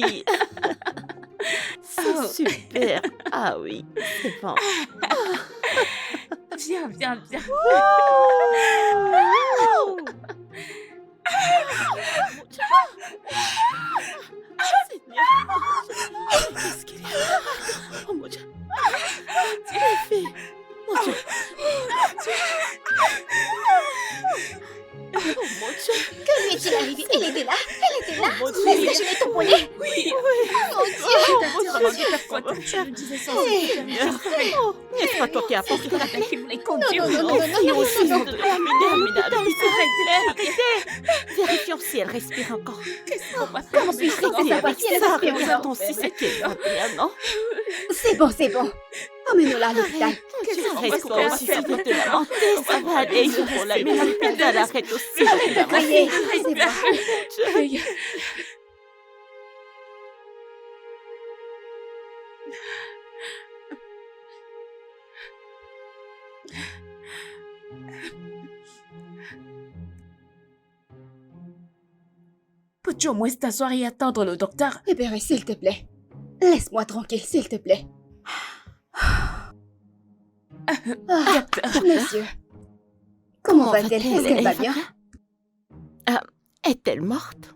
oui. C'est super. Ah oui, c'est bon. Viens. Qu'est-ce qu'il y a? Oh mon Dieu. Les filles. Mon Dieu. Oh mon Dieu. Que lui est-il arrivé? Elle était là. Oh mon Dieu. Est-ce que je l'ai tamponné? Oui. Oh mon Dieu. Je me disais ça. Oh, n'est-ce pas toi qui as apporté la clé? Qui voulait conduire. Oh, fille aussi, on devrait l'amener à l'hôpital. Arrêtez. Vérifions si elle respire encore. Qu'est-ce qu'on va faire? Comment puis-je savoir si elle respire encore? Regardons si c'est qu'elle va bien, non? C'est bon. Emmène-la à l'hôpital. Reste toi aussi, s'il te plaît, lamenter, ça va aller. Il faut l'amener à l'hôpital, arrête aussi. Arrête de crier. C'est bon. Peux-tu au moins t'asseoir et attendre le docteur? Libéré, s'il te plaît. Laisse-moi tranquille, s'il te plaît. Monsieur. Comment va-t-elle? Est-ce qu'elle va bien? Est-elle morte?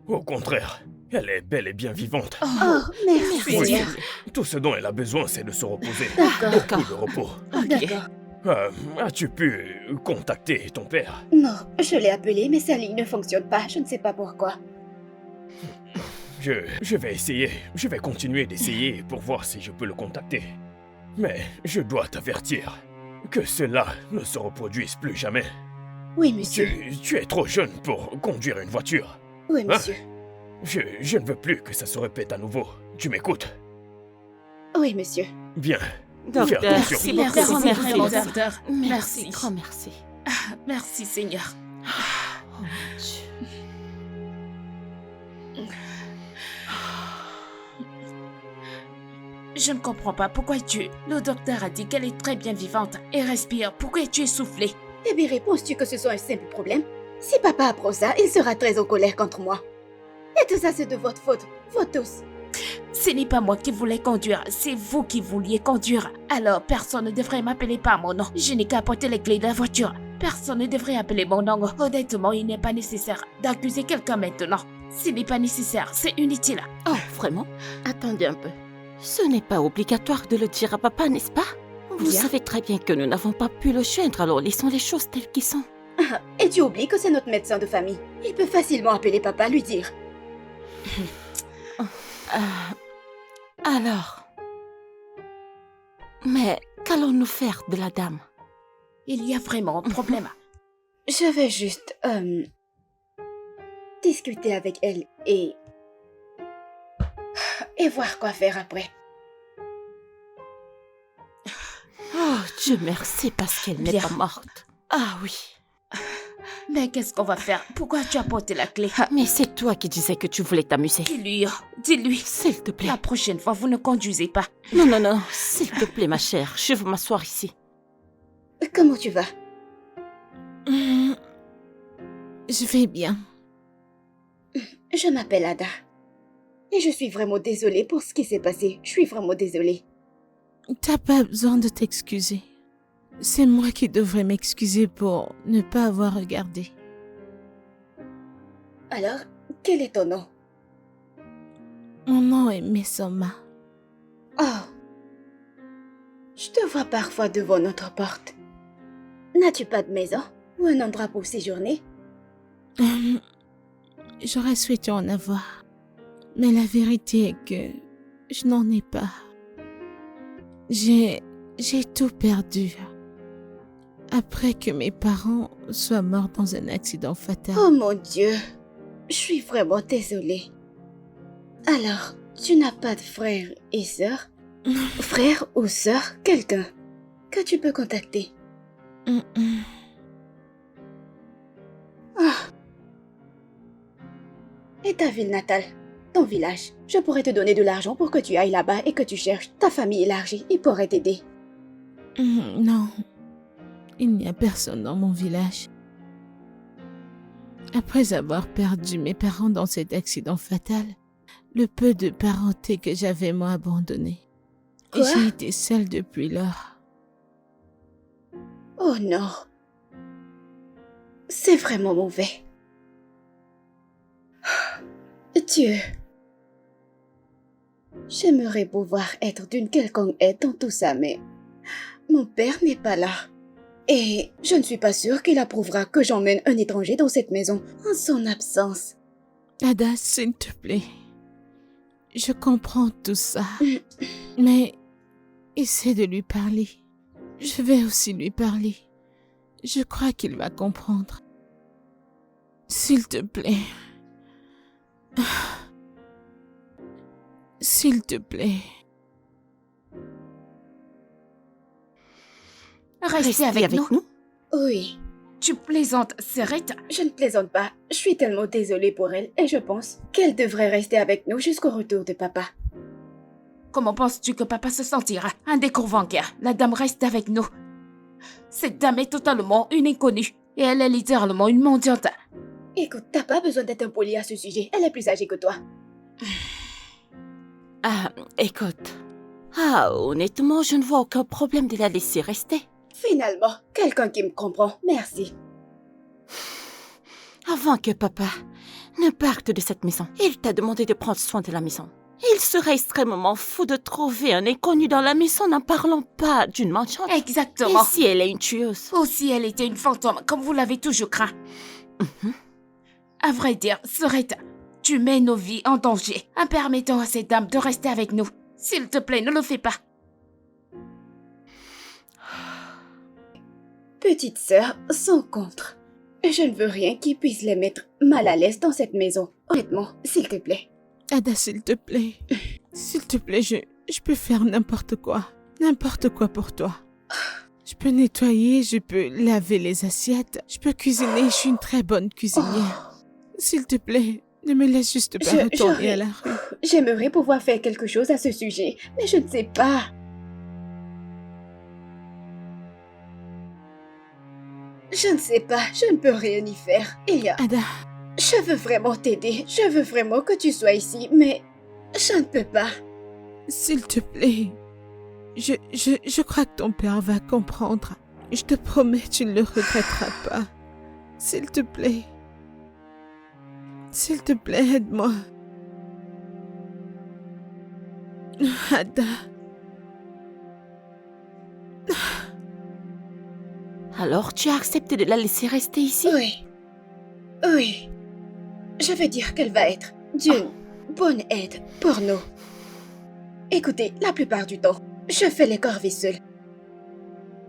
Au contraire, elle est bel et bien vivante. Oh, merci, Oui. Seigneur. Tout ce dont elle a besoin, c'est de se reposer. D'accord. Beaucoup de repos. D'accord. As-tu pu contacter ton père? Non, je l'ai appelé, mais sa ligne ne fonctionne pas. Je ne sais pas pourquoi. Je vais essayer. Je vais continuer d'essayer pour voir si je peux le contacter. Mais je dois t'avertir que cela ne se reproduise plus jamais. Oui, monsieur. Tu es trop jeune pour conduire une voiture. Oui, monsieur. Je ne veux plus que ça se répète à nouveau. Tu m'écoutes? Oui, monsieur. Bien. Docteur, Fais attention. merci Merci, beaucoup. merci, Merci. docteur. Merci, grand merci. Merci, Seigneur. Oh mon Dieu. Je ne comprends pas. Pourquoi es-tu... Le docteur a dit qu'elle est très bien vivante et respire. Pourquoi es-tu essoufflé? Eh bien, réponds-tu que ce soit un simple problème? Si papa apprend ça, il sera très en colère contre moi. Et tout ça, c'est de votre faute. Vous tous. Ce n'est pas moi qui voulais conduire, c'est vous qui vouliez conduire. Alors, personne ne devrait m'appeler par mon nom. Je n'ai qu'à porter les clés de la voiture. Personne ne devrait appeler mon nom. Honnêtement, il n'est pas nécessaire d'accuser quelqu'un maintenant. Ce n'est pas nécessaire, c'est inutile. Oh, vraiment? Attendez un peu. Ce n'est pas obligatoire de le dire à papa, n'est-ce pas? Vous Bien. savez très bien que nous n'avons pas pu le joindre, alors laissons les choses telles qu'elles sont. Et tu oublies que c'est notre médecin de famille. Il peut facilement appeler papa, lui dire. Alors... Mais qu'allons-nous faire de la dame? Il y a vraiment un problème. Je vais juste, discuter avec elle et voir quoi faire après. Oh, Dieu merci parce qu'elle n'est Bien. pas morte. Ah oui. Mais qu'est-ce qu'on va faire? Pourquoi tu as porté la clé? Mais c'est toi qui disais que tu voulais t'amuser. Dis-lui. S'il te plaît. La prochaine fois, vous ne conduisez pas. Non. S'il te plaît, ma chère. Je veux m'asseoir ici. Comment tu vas? Je vais bien. Je m'appelle Ada. Et je suis vraiment désolée pour ce qui s'est passé. Je suis vraiment désolée. T'as pas besoin de t'excuser. C'est moi qui devrais m'excuser pour ne pas avoir regardé. Alors, quel est ton nom? Mon nom est Messoma. Oh. Je te vois parfois devant notre porte. N'as-tu pas de maison ou un endroit pour séjourner? J'aurais souhaité en avoir. Mais la vérité est que je n'en ai pas. J'ai tout perdu. Après que mes parents soient morts dans un accident fatal. Oh mon Dieu. Je suis vraiment désolée. Alors, tu n'as pas de frère et sœur? Frère ou sœur, quelqu'un que tu peux contacter? Ah. Et ta ville natale? Ton village? Je pourrais te donner de l'argent pour que tu ailles là-bas et que tu cherches ta famille élargie. Ils pourraient t'aider. Non. Il n'y a personne dans mon village. Après avoir perdu mes parents dans cet accident fatal, le peu de parenté que j'avais moi abandonné. Et Quoi? j'ai été seule depuis lors. Oh non. C'est vraiment mauvais. Dieu. J'aimerais pouvoir être d'une quelconque aide dans tout ça, mais mon père n'est pas là. Et je ne suis pas sûre qu'il approuvera que j'emmène un étranger dans cette maison en son absence. Ada, s'il te plaît. Je comprends tout ça. Mais essaie de lui parler. Je vais aussi lui parler. Je crois qu'il va comprendre. S'il te plaît. S'il te plaît. Restez avec nous. Oui, Tu plaisantes, Serette. je ne plaisante pas. Je suis tellement désolée pour elle et je pense qu'elle devrait rester avec nous jusqu'au retour de papa. Comment penses-tu que papa se sentira? Un décours bancaire. La dame reste avec nous. Cette dame est totalement une inconnue. Et elle est littéralement une mendiante. Écoute, t'as pas besoin d'être impoli à ce sujet. Elle est plus âgée que toi. Ah, écoute. Ah, honnêtement, je ne vois aucun problème de la laisser rester. Finalement, quelqu'un qui me comprend. Merci. Avant que papa ne parte de cette maison, il t'a demandé de prendre soin de la maison. Il serait extrêmement fou de trouver un inconnu dans la maison n'en parlant pas d'une mendiante. Exactement. Et si elle est une tueuse? Aussi, elle était une fantôme, comme vous l'avez toujours craint. À vrai dire, Serette, tu mets nos vies en danger en permettant à cette dame de rester avec nous. S'il te plaît, ne le fais pas. Petite sœur, sans contre. Je ne veux rien qui puisse les mettre mal à l'aise dans cette maison. Honnêtement, s'il te plaît. Ada, s'il te plaît. S'il te plaît, je peux faire n'importe quoi. N'importe quoi pour toi. Je peux nettoyer, je peux laver les assiettes, je peux cuisiner, je suis une très bonne cuisinière. S'il te plaît, ne me laisse juste pas retourner à la rue. J'aimerais pouvoir faire quelque chose à ce sujet, mais je ne sais pas. Je ne sais pas, je ne peux rien y faire. Et Ada, je veux vraiment t'aider, je veux vraiment que tu sois ici, mais je ne peux pas. s'il te plaît. Je crois que ton père va comprendre. Je te promets, tu ne le regretteras pas. S'il te plaît. S'il te plaît, aide-moi. Ada. Alors tu as accepté de la laisser rester ici? Oui. Oui. Je veux dire qu'elle va être d'une bonne aide pour nous. Écoutez, la plupart du temps, je fais les corvées seule.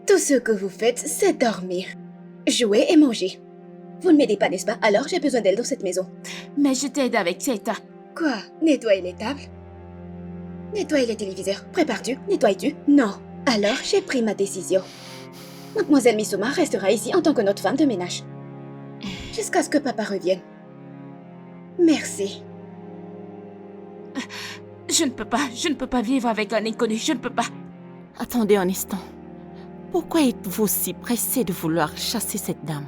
Tout ce que vous faites, c'est dormir, jouer et manger. Vous ne m'aidez pas, n'est-ce pas? Alors j'ai besoin d'elle dans cette maison. Mais je t'aide avec cette... Quoi? Nettoyer les tables? Nettoyer les téléviseurs? Prépares-tu? Nettoies-tu? Non. Alors j'ai pris ma décision. Mademoiselle Misuma restera ici en tant que notre femme de ménage. Jusqu'à ce que papa revienne. Merci. Je ne peux pas vivre avec un inconnu, je ne peux pas. Attendez un instant. Pourquoi êtes-vous si pressé de vouloir chasser cette dame?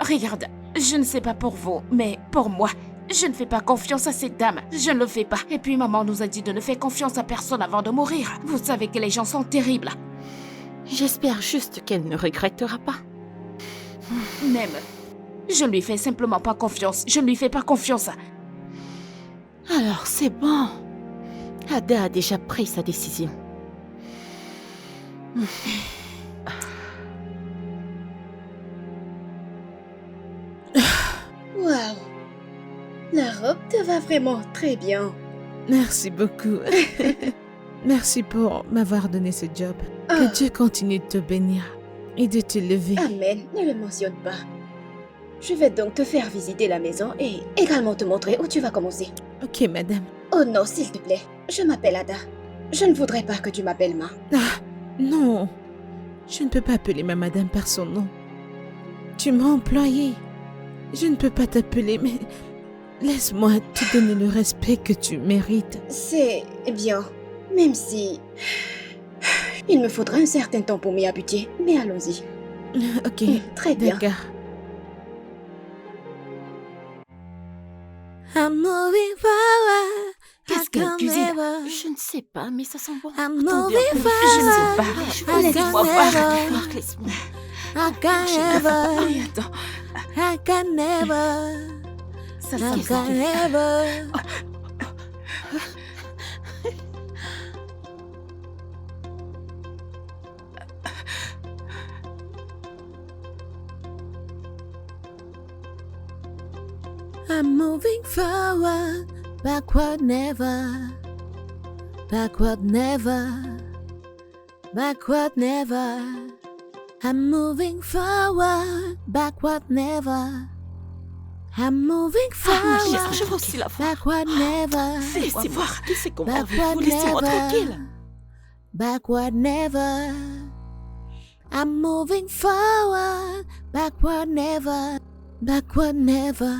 Regarde, je ne sais pas pour vous, mais pour moi, je ne fais pas confiance à cette dame. Je ne le fais pas. Et puis maman nous a dit de ne faire confiance à personne avant de mourir. Vous savez que les gens sont terribles. J'espère juste qu'elle ne regrettera pas. Même, je ne lui fais simplement pas confiance. Je ne lui fais pas confiance. Alors c'est bon. Ada a déjà pris sa décision. Waouh. La robe te va vraiment très bien. Merci beaucoup. Merci pour m'avoir donné ce job. Ah. Que Dieu continue de te bénir et de te lever. Amen, ne le mentionne pas. Je vais donc te faire visiter la maison et également te montrer où tu vas commencer. Ok, madame. Oh non, s'il te plaît. Je m'appelle Ada. Je ne voudrais pas que tu m'appelles Ma. Ah, non. Je ne peux pas appeler ma madame par son nom. Tu m'as employée. Je ne peux pas t'appeler, mais laisse-moi te donner le respect que tu mérites. C'est bien. Même si... Il me faudra un certain temps pour m'y habituer, mais allons-y. Ok, Très bien. d'accord. I'm moving forward. qu'elle cuisine? Je ne sais pas, mais ça sent bon. I'm Attendez un peu. Je ne sais pas. Laisse-moi Laisse-moi voir. voir. Laisse-moi. I can never, Oui, attends. I can never, Ça I sent can bon. never. I'm moving forward, backward never, backward never, backward never. I'm moving forward, backward never. I'm moving Ah, ma chère, forward, je veux aussi la voir. backward never, Laissez-moi voir. Qui c'est qu'on parle avec backward vous? Laissez-moi never, tranquille. backward never. I'm moving forward, backward never, backward never,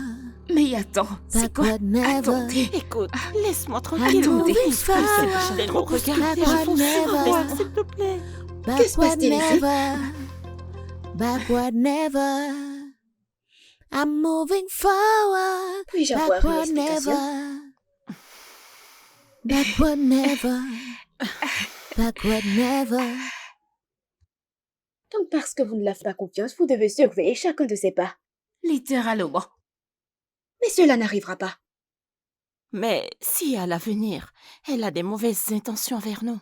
Mais attends, c'est quoi? backward never. Attendez. Écoute, laisse-moi tranquille. I'm Me moving dérange pas, forward, c'est de me regarder. backward Je vous never. supplie, s'il te plaît. Que se Backward passe-t-il ici? never, backward never. I'm moving forward, Puis-je avoir une backward explication? never, backward never, backward never. Donc parce que vous ne l'avez pas confiance, vous devez surveiller chacun de ses pas. Littéralement. Mais cela n'arrivera pas. Mais si à l'avenir, elle a des mauvaises intentions envers nous,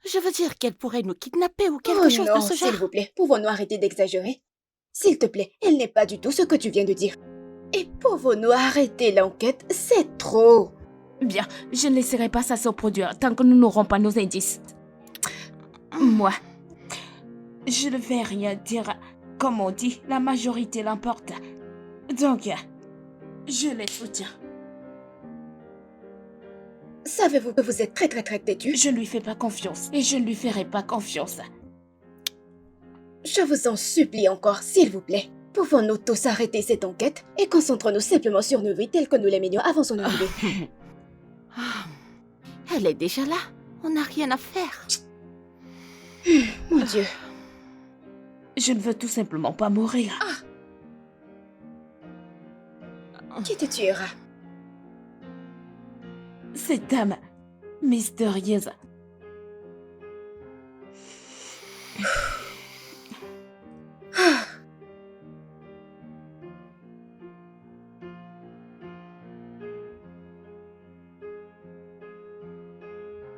je veux dire qu'elle pourrait nous kidnapper ou quelque Oh chose non, de ce genre. s'il vous plaît, pouvons-nous arrêter d'exagérer? S'il te plaît, elle n'est pas du tout ce que tu viens de dire. Et pouvons-nous arrêter l'enquête? C'est trop. Bien, je ne laisserai pas ça se produire tant que nous n'aurons pas nos indices. Moi, je ne vais rien dire. Comme on dit, la majorité l'emporte. Donc, je les soutiens. Savez-vous que vous êtes très têtu? Je ne lui fais pas confiance et je ne lui ferai pas confiance. Je vous en supplie encore, s'il vous plaît. Pouvons-nous tous arrêter cette enquête et concentrons-nous simplement sur nos vies telles que nous les menions avant son arrivée? Ah, elle est déjà là. On n'a rien à faire. Mon Dieu. Je ne veux tout simplement pas mourir. Qui te tuera? Cette dame mystérieuse.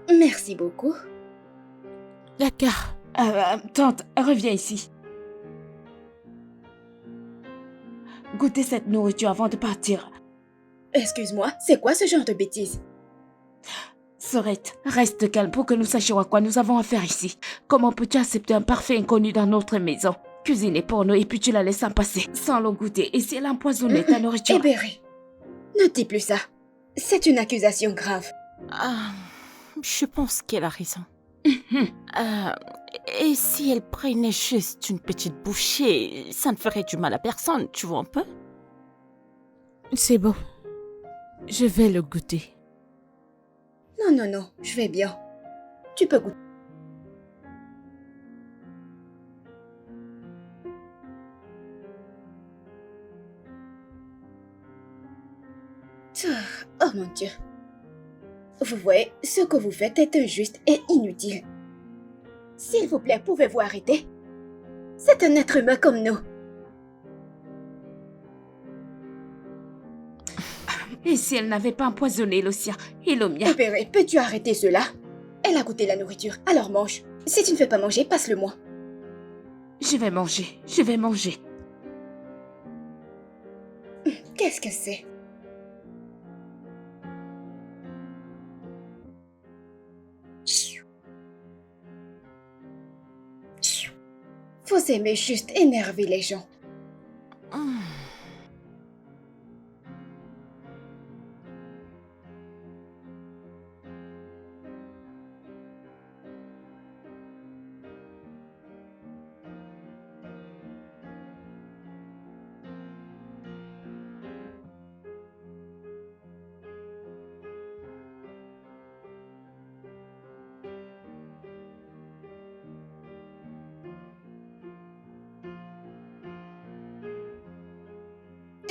Merci beaucoup. D'accord. Tante, reviens ici. Goûtez cette nourriture avant de partir. Excuse-moi, c'est quoi ce genre de bêtises? Sorette, reste calme pour que nous sachions à quoi nous avons affaire ici. Comment peux-tu accepter un parfait inconnu dans notre maison? Cuisiner pour nous et puis tu la laisses en passer, sans le goûter. Et si elle a empoisonné ta nourriture? Hébéré, ne dis plus ça. C'est une accusation grave. Ah, je pense qu'elle a raison. Et si elle prenait juste une petite bouchée, ça ne ferait du mal à personne, tu vois un peu? C'est bon. Je vais le goûter. Non, je vais bien. Tu peux goûter. Oh mon Dieu. Vous voyez, ce que vous faites est injuste et inutile. S'il vous plaît, pouvez-vous arrêter? C'est un être humain comme nous. Et si elle n'avait pas empoisonné le sien et le mien? Hébéré, peux-tu arrêter cela? Elle a goûté la nourriture, alors mange. Si tu ne fais pas manger, passe-le-moi. Je vais manger, je vais manger. Qu'est-ce que c'est? Vous aimez juste énerver les gens.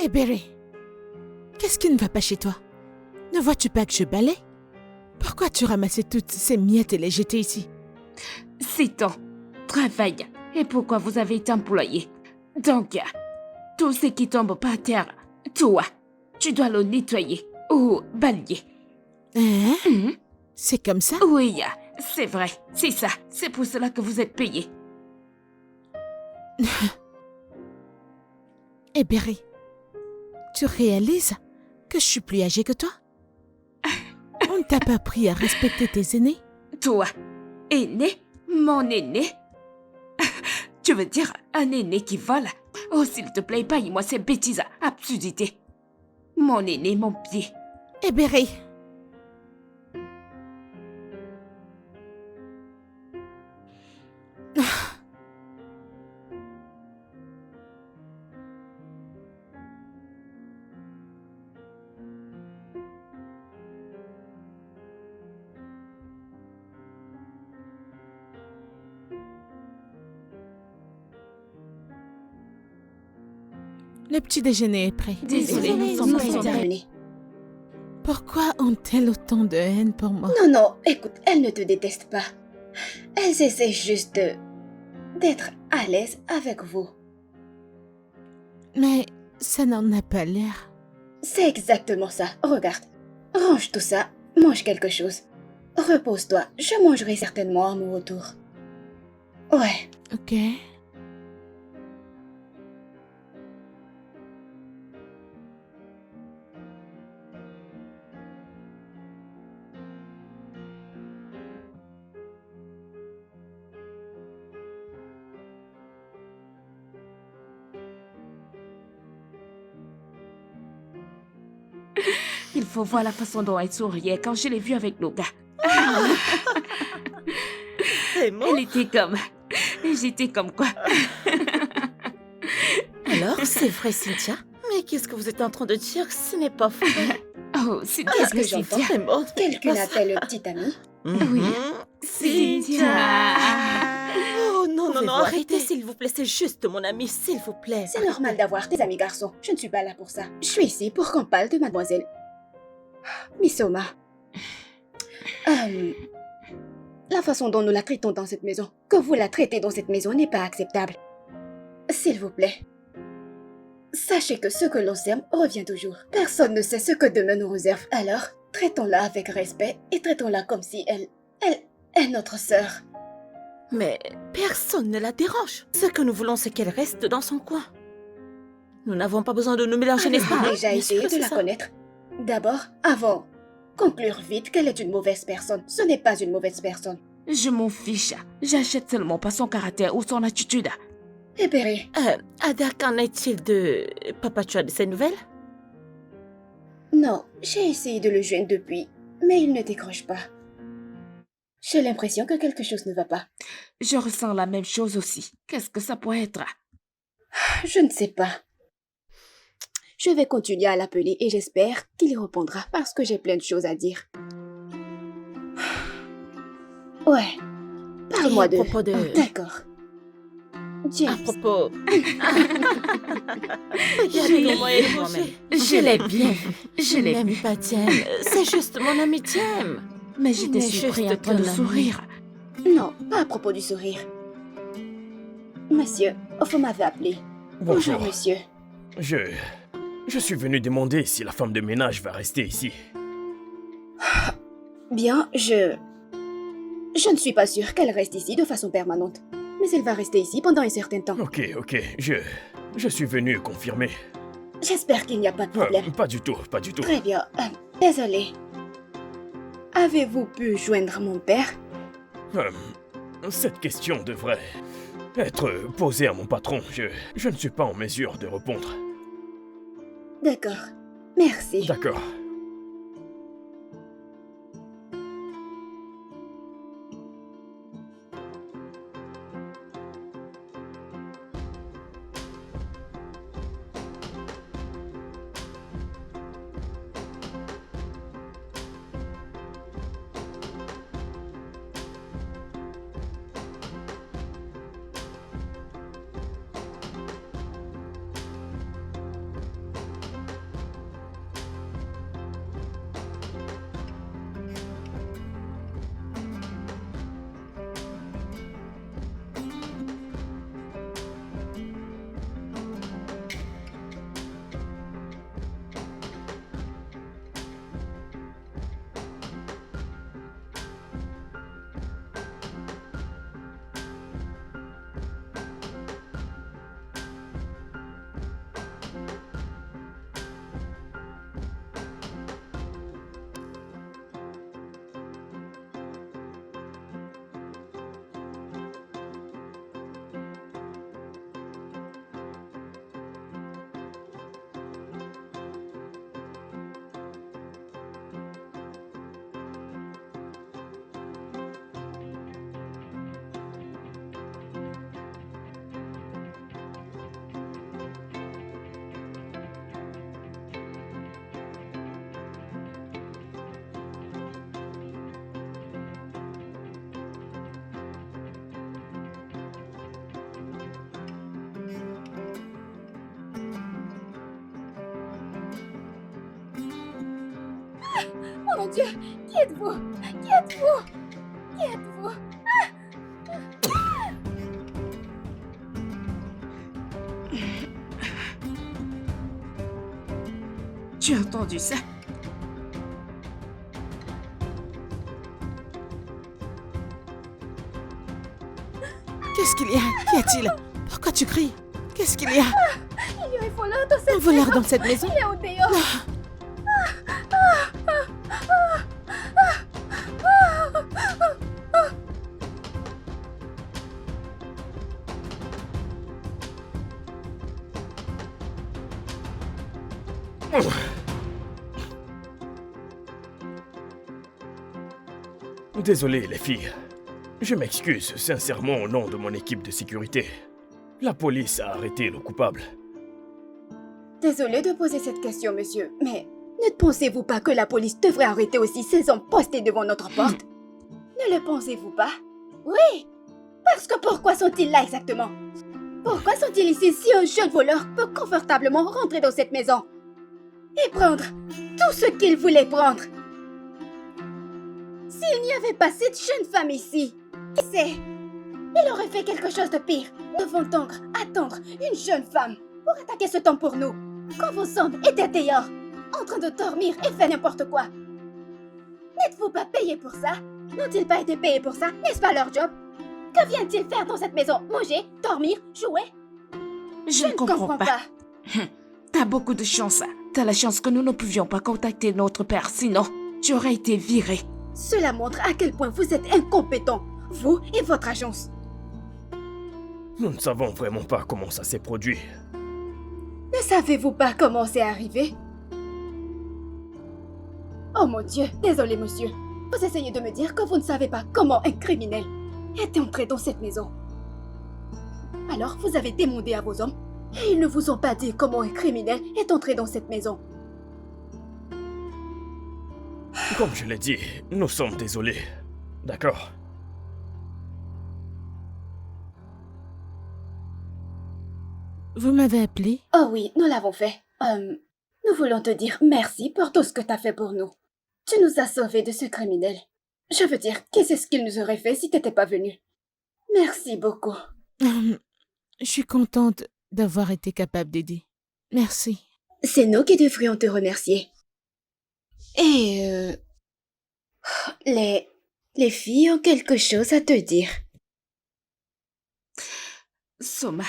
Hébéré, qu'est-ce qui ne va pas chez toi? Ne vois-tu pas que je balaie? Pourquoi tu ramassais toutes ces miettes et les jetais ici? C'est ton travail. Et pourquoi vous avez été employé? Donc, tout ce qui tombe par terre, toi, tu dois le nettoyer ou balayer. Hein? Mhm. C'est comme ça? Oui, c'est vrai, c'est ça. C'est pour cela que vous êtes payé. Eh Berry, tu réalises que je suis plus âgée que toi? On ne t'a pas appris à respecter tes aînés? Toi, aîné, mon aîné. Tu veux dire un aîné qui vole? Oh, s'il te plaît, paye-moi ces bêtises, absurdités. Mon aîné, mon pied. Eh Berry, le petit déjeuner est prêt. Désolée, nous Nous sommes sommes pas terminés. Pourquoi ont-elles autant de haine pour moi? Non, non, écoute, elles ne te détestent pas. Elles essaient juste d'être à l'aise avec vous. Mais ça n'en a pas l'air. C'est exactement ça. Regarde. Range tout ça, mange quelque chose. Repose-toi, je mangerai certainement à mon retour. Ouais. Ok. Il faut voir la façon dont elle souriait quand je l'ai vue avec nos gars. C'est moi. Elle était comme... Et j'étais comme quoi? Alors, c'est vrai, Cynthia? Mais qu'est-ce que vous êtes en train de dire? Ce n'est pas vrai. Oh, c'est Qu'est-ce bien que j'entends? Cynthia. C'est bon. Quelqu'un appelle petite amie. Oui. Cynthia. Oh non, non, Pouvez-vous non, arrêter? arrêtez, s'il vous plaît. C'est juste mon ami, s'il vous plaît. C'est normal d'avoir des amis garçons. Je ne suis pas là pour ça. Je suis ici pour qu'on parle de mademoiselle Misoma. La façon dont nous la traitons dans cette maison, que vous la traitez dans cette maison n'est pas acceptable. S'il vous plaît. Sachez que ce que l'on sème revient toujours. Personne ne sait ce que demain nous réserve. Alors, traitons-la avec respect et traitons-la comme si elle est notre sœur. Mais personne ne la dérange. Ce que nous voulons, c'est qu'elle reste dans son coin. Nous n'avons pas besoin de nous mélanger, n'est-ce pas? Avez-vous déjà Bien essayé sûr, de c'est la ça. connaître? D'abord, avant. Conclure vite qu'elle est une mauvaise personne. Ce n'est pas une mauvaise personne. Je m'en fiche. J'achète seulement pas son caractère ou son attitude. Eh Berry, Ada, qu'en est-il de... Papa, tu as de ses nouvelles? non, j'ai essayé de le joindre depuis, mais il ne décroche pas. J'ai l'impression que quelque chose ne va pas. Je ressens la même chose aussi. Qu'est-ce que ça pourrait être? Je ne sais pas. Je vais continuer à l'appeler et j'espère qu'il y répondra parce que j'ai plein de choses à dire. Ouais, parle-moi Et à de... propos de- Oh, d'accord. À James, propos... Regardez comment elle est mangée. Je l'ai bien vu. Je l'ai n'aime vu. pas Diem. C'est juste mon ami Diem. Mais j'étais Il n'est surpris juste en train de qu'un ami. sourire. non, pas à propos du sourire. Monsieur, vous m'avez appelé. Bonjour. monsieur. Je suis venu demander si la femme de ménage va rester ici. Bien, je ne suis pas sûre qu'elle reste ici de façon permanente. Mais elle va rester ici pendant un certain temps. Ok, je suis venu confirmer. J'espère qu'il n'y a pas de problème. Pas du tout, pas du tout. Très bien. Désolé. Avez-vous pu joindre mon père? Cette question devrait être posée à mon patron. Je ne suis pas en mesure de répondre. D'accord. Merci. D'accord. Oh mon Dieu! Qui êtes-vous? Qui êtes-vous? Qui êtes-vous? Tu as entendu ça? Qu'est-ce qu'il y a? Qu'y a-t-il? Pourquoi tu cries? Qu'est-ce qu'il y a? Il y a un voleur dans cette Un voleur dans cette maison? Il est au dehors! Désolé, les filles. Je m'excuse sincèrement au nom de mon équipe de sécurité. La police a arrêté le coupable. Désolé de poser cette question, monsieur, mais ne pensez-vous pas que la police devrait arrêter aussi ces hommes postés devant notre porte? Ne le pensez-vous pas? Oui! Parce que pourquoi sont-ils là exactement? Pourquoi sont-ils ici si un jeune voleur peut confortablement rentrer dans cette maison et prendre tout ce qu'il voulait prendre? S'il n'y avait pas cette jeune femme ici, qui sait? Il aurait fait quelque chose de pire. Devant attendre une jeune femme pour attaquer ce temps pour nous. Quand vos hommes étaient dehors, en train de dormir et faire n'importe quoi. N'êtes-vous pas payés pour ça? N'ont-ils pas été payés pour ça? N'est-ce pas leur job? Que viennent-ils faire dans cette maison? Manger? Dormir? Jouer? Je ne comprends pas. T'as beaucoup de chance. T'as la chance que nous ne pouvions pas contacter notre père, sinon tu aurais été viré. Cela montre à quel point vous êtes incompétents, vous et votre agence. Nous ne savons vraiment pas comment ça s'est produit. Ne savez-vous pas comment c'est arrivé? Oh mon Dieu, désolé monsieur. Vous essayez de me dire que vous ne savez pas comment un criminel est entré dans cette maison. Alors vous avez demandé à vos hommes et ils ne vous ont pas dit comment un criminel est entré dans cette maison. Comme je l'ai dit, nous sommes désolés. D'accord? Vous m'avez appelé? Oh oui, nous l'avons fait. Nous voulons te dire merci pour tout ce que tu as fait pour nous. Tu nous as sauvés de ce criminel. Je veux dire, qu'est-ce qu'il nous aurait fait si t'étais pas venu? Merci beaucoup. Je suis contente d'avoir été capable d'aider. Merci. C'est nous qui devrions te remercier. Et les filles ont quelque chose à te dire. Soma,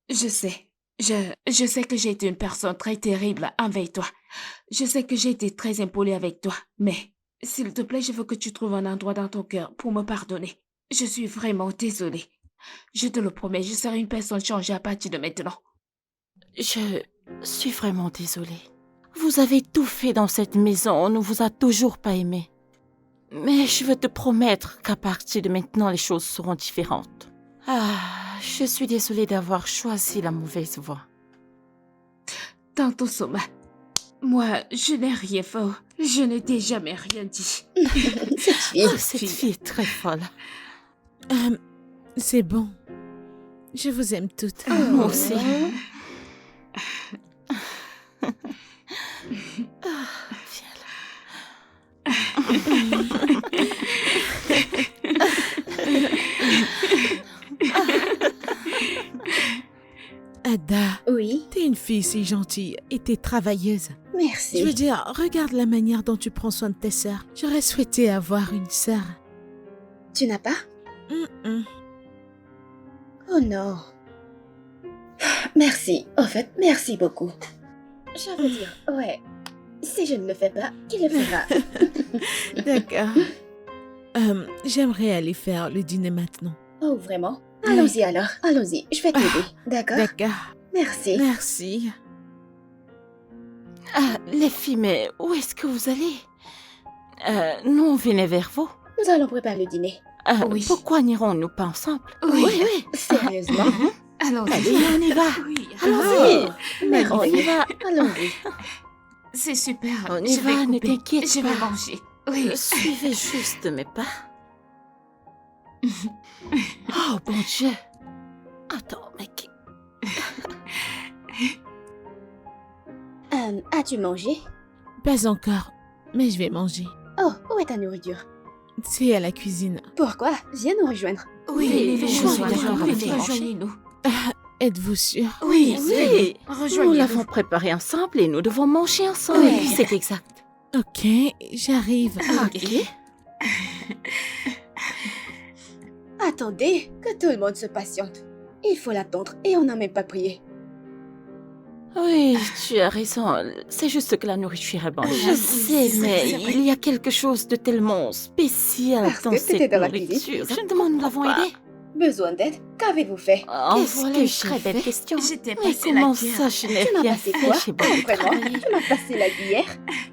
je sais. Je sais que j'ai été une personne très terrible avec toi. Je sais que j'ai été très impolie avec toi. Mais, s'il te plaît, je veux que tu trouves un endroit dans ton cœur pour me pardonner. Je suis vraiment désolée. Je te le promets, je serai une personne changée à partir de maintenant. Je suis vraiment désolée. Vous avez tout fait dans cette maison, on ne vous a toujours pas aimé. Mais je veux te promettre qu'à partir de maintenant, les choses seront différentes. Ah, je suis désolée d'avoir choisi la mauvaise voie. Tantôt, Soma. Moi, je n'ai rien fait. Je ne t'ai jamais rien dit. Cette fille est très folle. C'est bon. Je vous aime toutes. Moi aussi. Viens Ada, Oui, t'es une fille si gentille et t'es travailleuse. merci. Je veux dire, regarde la manière dont tu prends soin de tes sœurs. J'aurais souhaité avoir une sœur. Tu n'as pas? Oh non. Merci. En fait, merci beaucoup. Je veux dire, ouais. Si je ne le fais pas, qui le fera? D'accord. J'aimerais aller faire le dîner maintenant. Oh, vraiment? Allons-y alors. Allons-y. Je vais t'aider. D'accord? D'accord. Merci. Merci. Ah, les filles, mais où est-ce que vous allez? Nous, on venait vers vous. Nous allons préparer le dîner. Oui. Pourquoi n'irons-nous pas ensemble? Oui. Sérieusement? Allons-y. Allez, on y va. Oui. Allons-y. Merci. On y va. Allons-y. C'est super. On y Je vais va, ne couper. t'inquiète Je vais pas. manger. Oui. Suivez juste mes pas. Oh, bon Dieu. Attends, mais qui... As-tu mangé? Pas encore. mais je vais manger. Oh, où est ta nourriture? C'est à la cuisine. Pourquoi? Viens nous rejoindre. Oui, je suis d'accord avec toi. rejoignez-nous. Êtes-vous sûr? Oui, oui. Nous Rejoignez-nous. l'avons préparé ensemble et nous devons manger ensemble. Oui. C'est exact. Ok, j'arrive. Ok. Attendez, que tout le monde se patiente. Il faut l'attendre et on n'a même pas prié. Oui, tu as raison. C'est juste que la nourriture est bonne. Je sais, mais il y a quelque chose de tellement spécial Parce dans que cette t'étais dans la cuisine, nourriture. c'est Je me demande, nous l'avons aidé? Besoin d'aide? Qu'avez-vous fait? Oh, Qu'est-ce voilà que une j'ai très belle fait? question. J'étais Mais passée la comment cuillère. ça, je n'ai Tu m'as rien passé fait? quoi? J'ai beaucoup Vraiment? travaillé. Tu m'as passé la cuillère?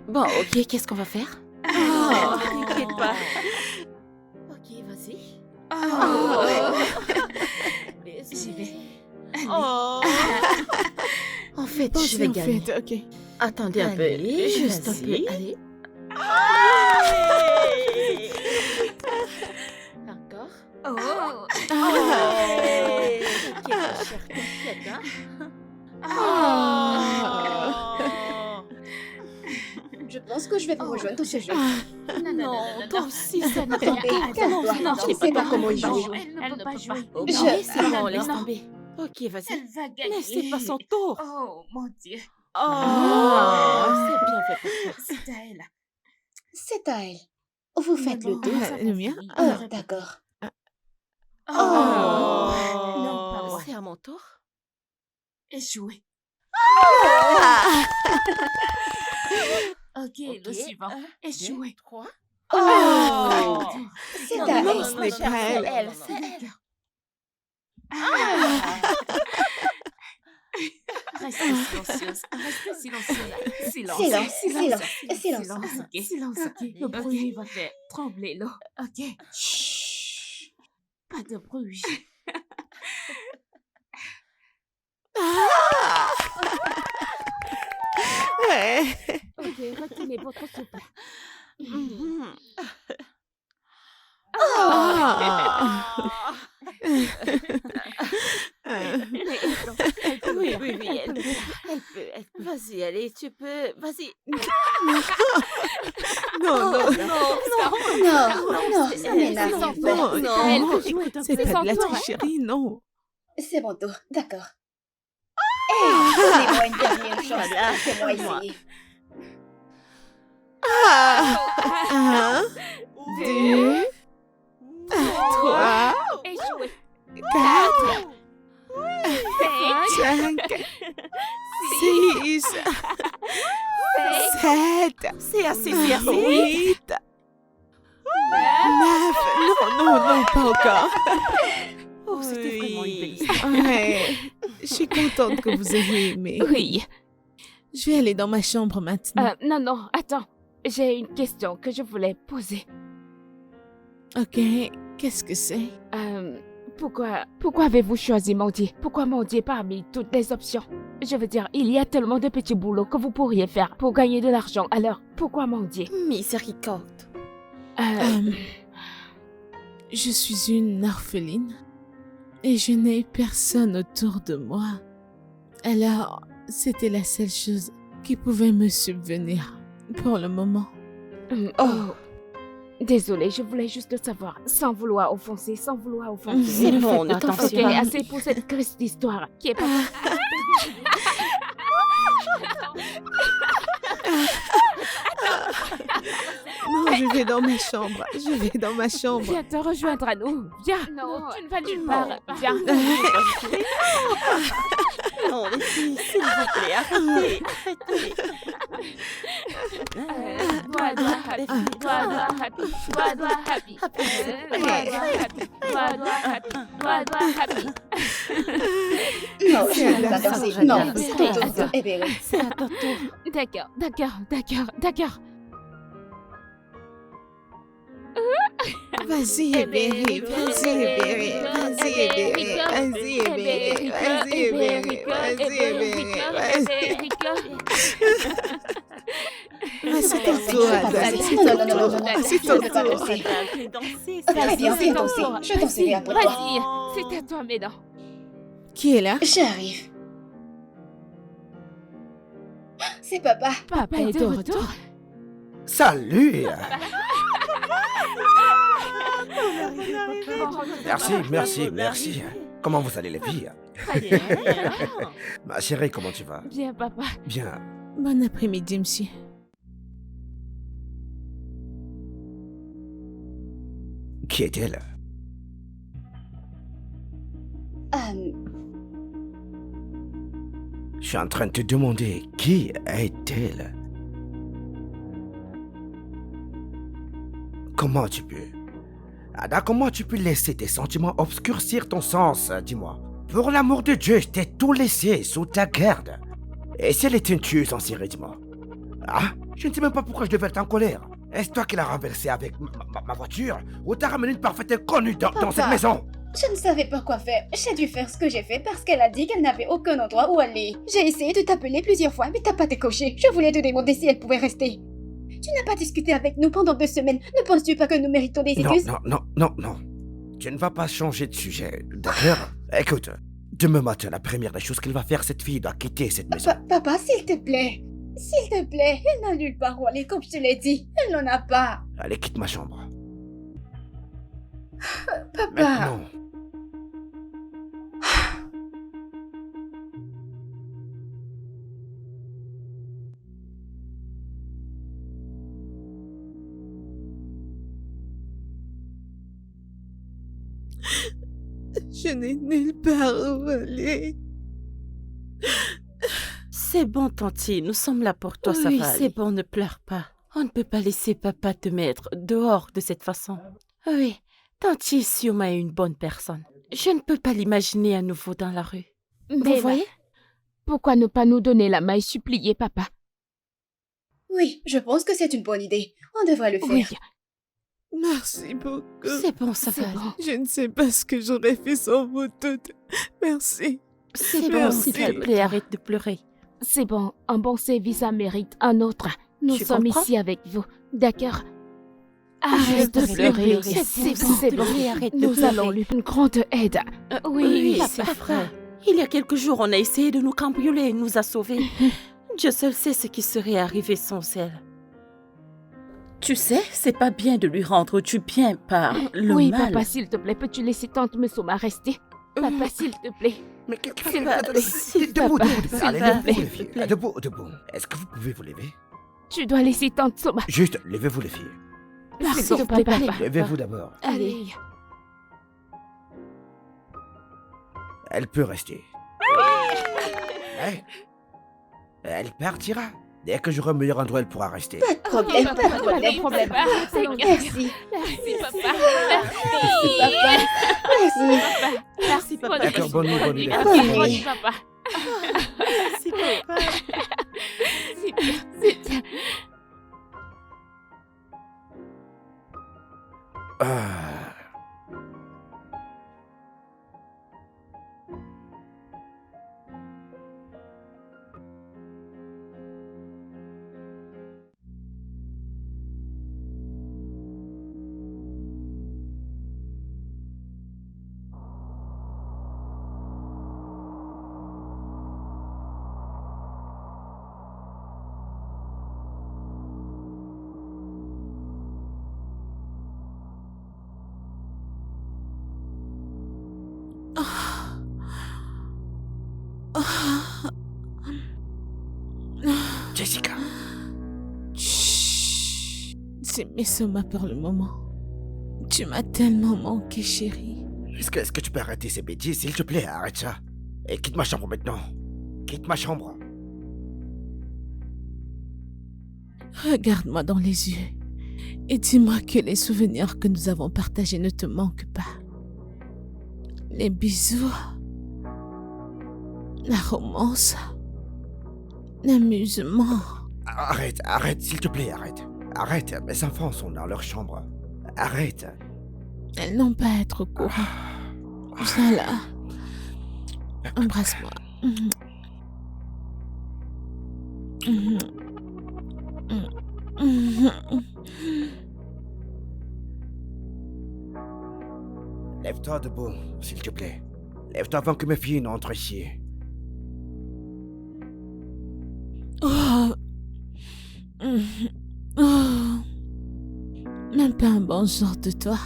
Bon, ok, qu'est-ce qu'on va faire? Oh. T'inquiète pas. Ok, vas-y. Oh. Désolée. J'y vais. Oh. En fait, Bon, je vais en gagner. fait, ok. Attendez un peu. Allez, Juste un vas-y. peu. Allez. Encore. Oh. Ok, ma chère, t'inquiète, hein. Je pense que je vais vous rejoindre dans ce jeu. Non, toi aussi, ça n'a pas Attendez, calme-toi. non, Je ne sais pas comment il joue. Elle ne peut pas jouer. Ok, Je- c'est bon, laisse Non. tomber. Ok, vas-y. Elle va gagner. Mais c'est pas son tour. Oh, mon Dieu. Oh, c'est bien fait pour toi. C'est à elle. C'est à elle. Vous faites le Non, tour. nous avons le mien? fini. Oh, d'accord. Oh. Oh. Non, pas moi. C'est à mon tour. Échoué. Ok, le Ok, suivant. 1, Échoué. 2, 3. Oh, c'est Non, à non, elle. non, ce n'est cher, pas c'est elle. elle, c'est elle. Restez silencieuse. Restez silencieuse. Silence. Silence, silence, silence. Silence, ok. Silence, ok. Le bruit va faire trembler l'eau. Ok. Chut. Pas de bruit. Ouais. Ok, retenez votre souffle. Mhm. Oui, oui, oui, elle peut. Vas-y, allez, tu peux. Vas-y. Non, non, Non, non, ça m'énerve. non, Elle non, peut jouer. c'est C'est pas son de la tour. tricherie, non. C'est mon tour, d'accord. Hey, donnez-moi une dernière chance. Voilà, Laissez-moi moi. essayer. Un, deux, trois, Échoué. quatre, Cinq. 5, 6, 7, C'est assez, c'est assez. 8, 9. Non, non, non, pas encore. Oh, c'était Oui. vraiment une belle histoire. Ouais, je suis contente que vous ayez aimé. Oui. Je vais aller dans ma chambre maintenant. Non, non, attends. J'ai une question que je voulais poser. Ok, qu'est-ce que c'est? Pourquoi avez-vous choisi mendier? Pourquoi mendier parmi toutes les options? Je veux dire, il y a tellement de petits boulots que vous pourriez faire pour gagner de l'argent. Alors, pourquoi mendier? Miséricorde. Je suis une orpheline et je n'ai personne autour de moi. Alors, c'était la seule chose qui pouvait me subvenir pour le moment. Oh. Désolée, je voulais juste le savoir, sans vouloir offenser, sans vouloir offenser. C'est Ne bon, faites ne pas t'en attention. fais Ok, pas. assez pour cette triste histoire qui est pas... Non, je vais dans ma chambre. Je vais dans ma chambre. Viens te rejoindre à nous. Viens. Non, tu ne vas nulle part. Viens. Non, les filles, s'il vous plaît, arrêtez, arrêtez. Doigt happy, doigt happy, doigt happy, doigt happy. Non, je C'est ne veux pas la danser. fin, Non, Jeanne. c'est ton tour. Eh bien, oui. C'est à ton tour. D'accord. Vas-y, Eberi, vas-y, Eberi, vas-y, Eberi, vas-y, Eberi, vas-y, Eberi, vas-y, Eberi, vas-y. C'est ton tour, Je vais pas Adèle. danser. Non, non, non, non, non. C'est Je ton ne veux pas tour. danser. Fais danser, Très bien, C'est fais ton danser. tour. Je danserai après toi. Vas-y, c'est à toi, mesdames. Qui est là? J'arrive. C'est papa. Papa est de retour. Salut. Merci. Comment vous allez les filles? Très bien. Ma chérie, comment tu vas? Bien, papa. Bien. Bon après-midi, monsieur. Qui est-elle? Je suis en train de te demander qui est-elle? Comment tu peux? Ada, comment tu peux laisser tes sentiments obscurcir ton sens, dis-moi? Pour l'amour de Dieu, je t'ai tout laissé sous ta garde. Et si elle est une tueuse en série, dis-moi? Ah, je ne sais même pas pourquoi je devais être en colère. Est-ce toi qui l'as renversée avec ma voiture? Ou t'as ramené une parfaite inconnue dans cette maison? Je ne savais pas quoi faire. J'ai dû faire ce que j'ai fait parce qu'elle a dit qu'elle n'avait aucun endroit où aller. J'ai essayé de t'appeler plusieurs fois, mais t'as pas décoché. Je voulais te demander si elle pouvait rester. Tu n'as pas discuté avec nous pendant 2 semaines. Ne penses-tu pas que nous méritons des excuses? Non. Tu ne vas pas changer de sujet, d'accord? Écoute, demain matin, la première des choses qu'elle va faire, cette fille doit quitter cette maison. Papa, s'il te plaît. S'il te plaît, elle n'a nulle part où aller, comme je te l'ai dit. Elle n'en a pas. Allez, quitte ma chambre. Papa. Maintenant. Je n'ai nulle part où aller. C'est bon, Tanti, nous sommes là pour toi, ça Oui, va. C'est bon, ne pleure pas. On ne peut pas laisser papa te mettre dehors de cette façon. Oui, Tanti est sûrement une bonne personne. Je ne peux pas l'imaginer à nouveau dans la rue. Mais Vous voyez? pourquoi ne pas nous donner la main et supplier, papa? Oui, je pense que c'est une bonne idée. On devrait le faire. Oui, Merci beaucoup. C'est bon, ça c'est va. bon. Je ne sais pas ce que j'aurais fait sans vous toutes. Merci. C'est bon, Merci. s'il te plaît, arrête de pleurer. C'est bon, un bon service en mérite un autre. Nous Tu sommes comprends? ici avec vous, d'accord? Arrête Arrête de pleurer, C'est c'est bon, bon, c'est s'il te bon. plaît, arrête de Nous pleurer. allons lui une grande aide. Oui, papa. c'est vrai. Il y a quelques jours, on a essayé de nous cambrioler et nous a sauvés. Dieu seul sait ce qui serait arrivé sans elle. Tu sais, c'est pas bien de lui rendre du bien par le Oui, mal. papa, s'il te plaît, peux-tu laisser tante Mesoma rester? Papa, s'il te plaît. Mais qu'est-ce S'il que te plaît, s'il Debout, papa, debout. s'il Allez, te levez-vous, plaît, les s'il te filles. plaît. Debout. Est-ce que vous pouvez vous lever? Tu dois laisser tante Soma. Juste, levez-vous, les filles. Merci, S'il te papa. plaît. Levez-vous d'abord. Allez. Elle peut rester. Ouais. Elle partira. Dès que j'aurai un meilleur endroit, elle pourra rester. Pas de problème, pas de Pas de problème. problème. Merci. Merci, papa. Merci, papa. Merci. Merci, papa. D'accord, bonne nuit, bonne nuit. Bonne nuit. Bonne nuit, papa. Merci, papa. Ah. Jessica. Chut. C'est Mesoma pour le moment. Tu m'as tellement manqué, chérie. Est-ce que tu peux arrêter ces bêtises, s'il te plaît? Arrête ça. Et quitte ma chambre maintenant. Quitte ma chambre. Regarde-moi dans les yeux et dis-moi que les souvenirs que nous avons partagés ne te manquent pas. Les bisous, la romance, l'amusement. Arrête, s'il te plaît, arrête. Arrête, mes enfants sont dans leur chambre. Arrête. Elles n'ont pas à être au courant. Viens là. Embrasse-moi. Lève-toi debout, s'il te plaît. Lève-toi avant que mes filles n'entrent ici. Oh. Oh. même pas un bonjour de toi.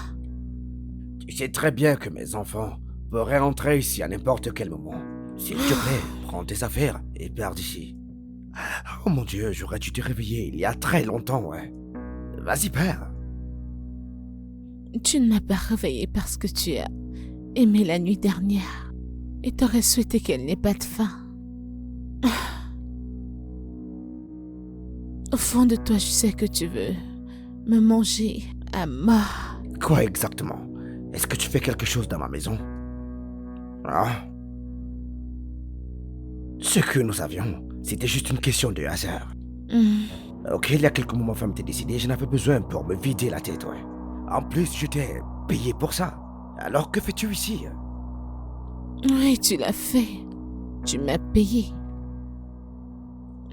Tu sais très bien que mes enfants pourraient rentrer ici à n'importe quel moment. S'il te plaît, prends tes affaires et pars d'ici. Oh mon Dieu, j'aurais dû te réveiller il y a très longtemps, ouais. Vas-y, pars. Tu ne m'as pas réveillé parce que tu as aimé la nuit dernière et t'aurais souhaité qu'elle n'ait pas de fin. Au fond de toi, je sais que tu veux me manger à mort. Quoi exactement? Est-ce que tu fais quelque chose dans ma maison? Ah? Ce que nous avions, c'était juste une question de hasard. Ok, il y a quelques moments, ma femme t'est décidé, j'en avais besoin pour me vider la tête, ouais. En plus, je t'ai payé pour ça. Alors que fais-tu ici? Oui, tu l'as fait. Tu m'as payé.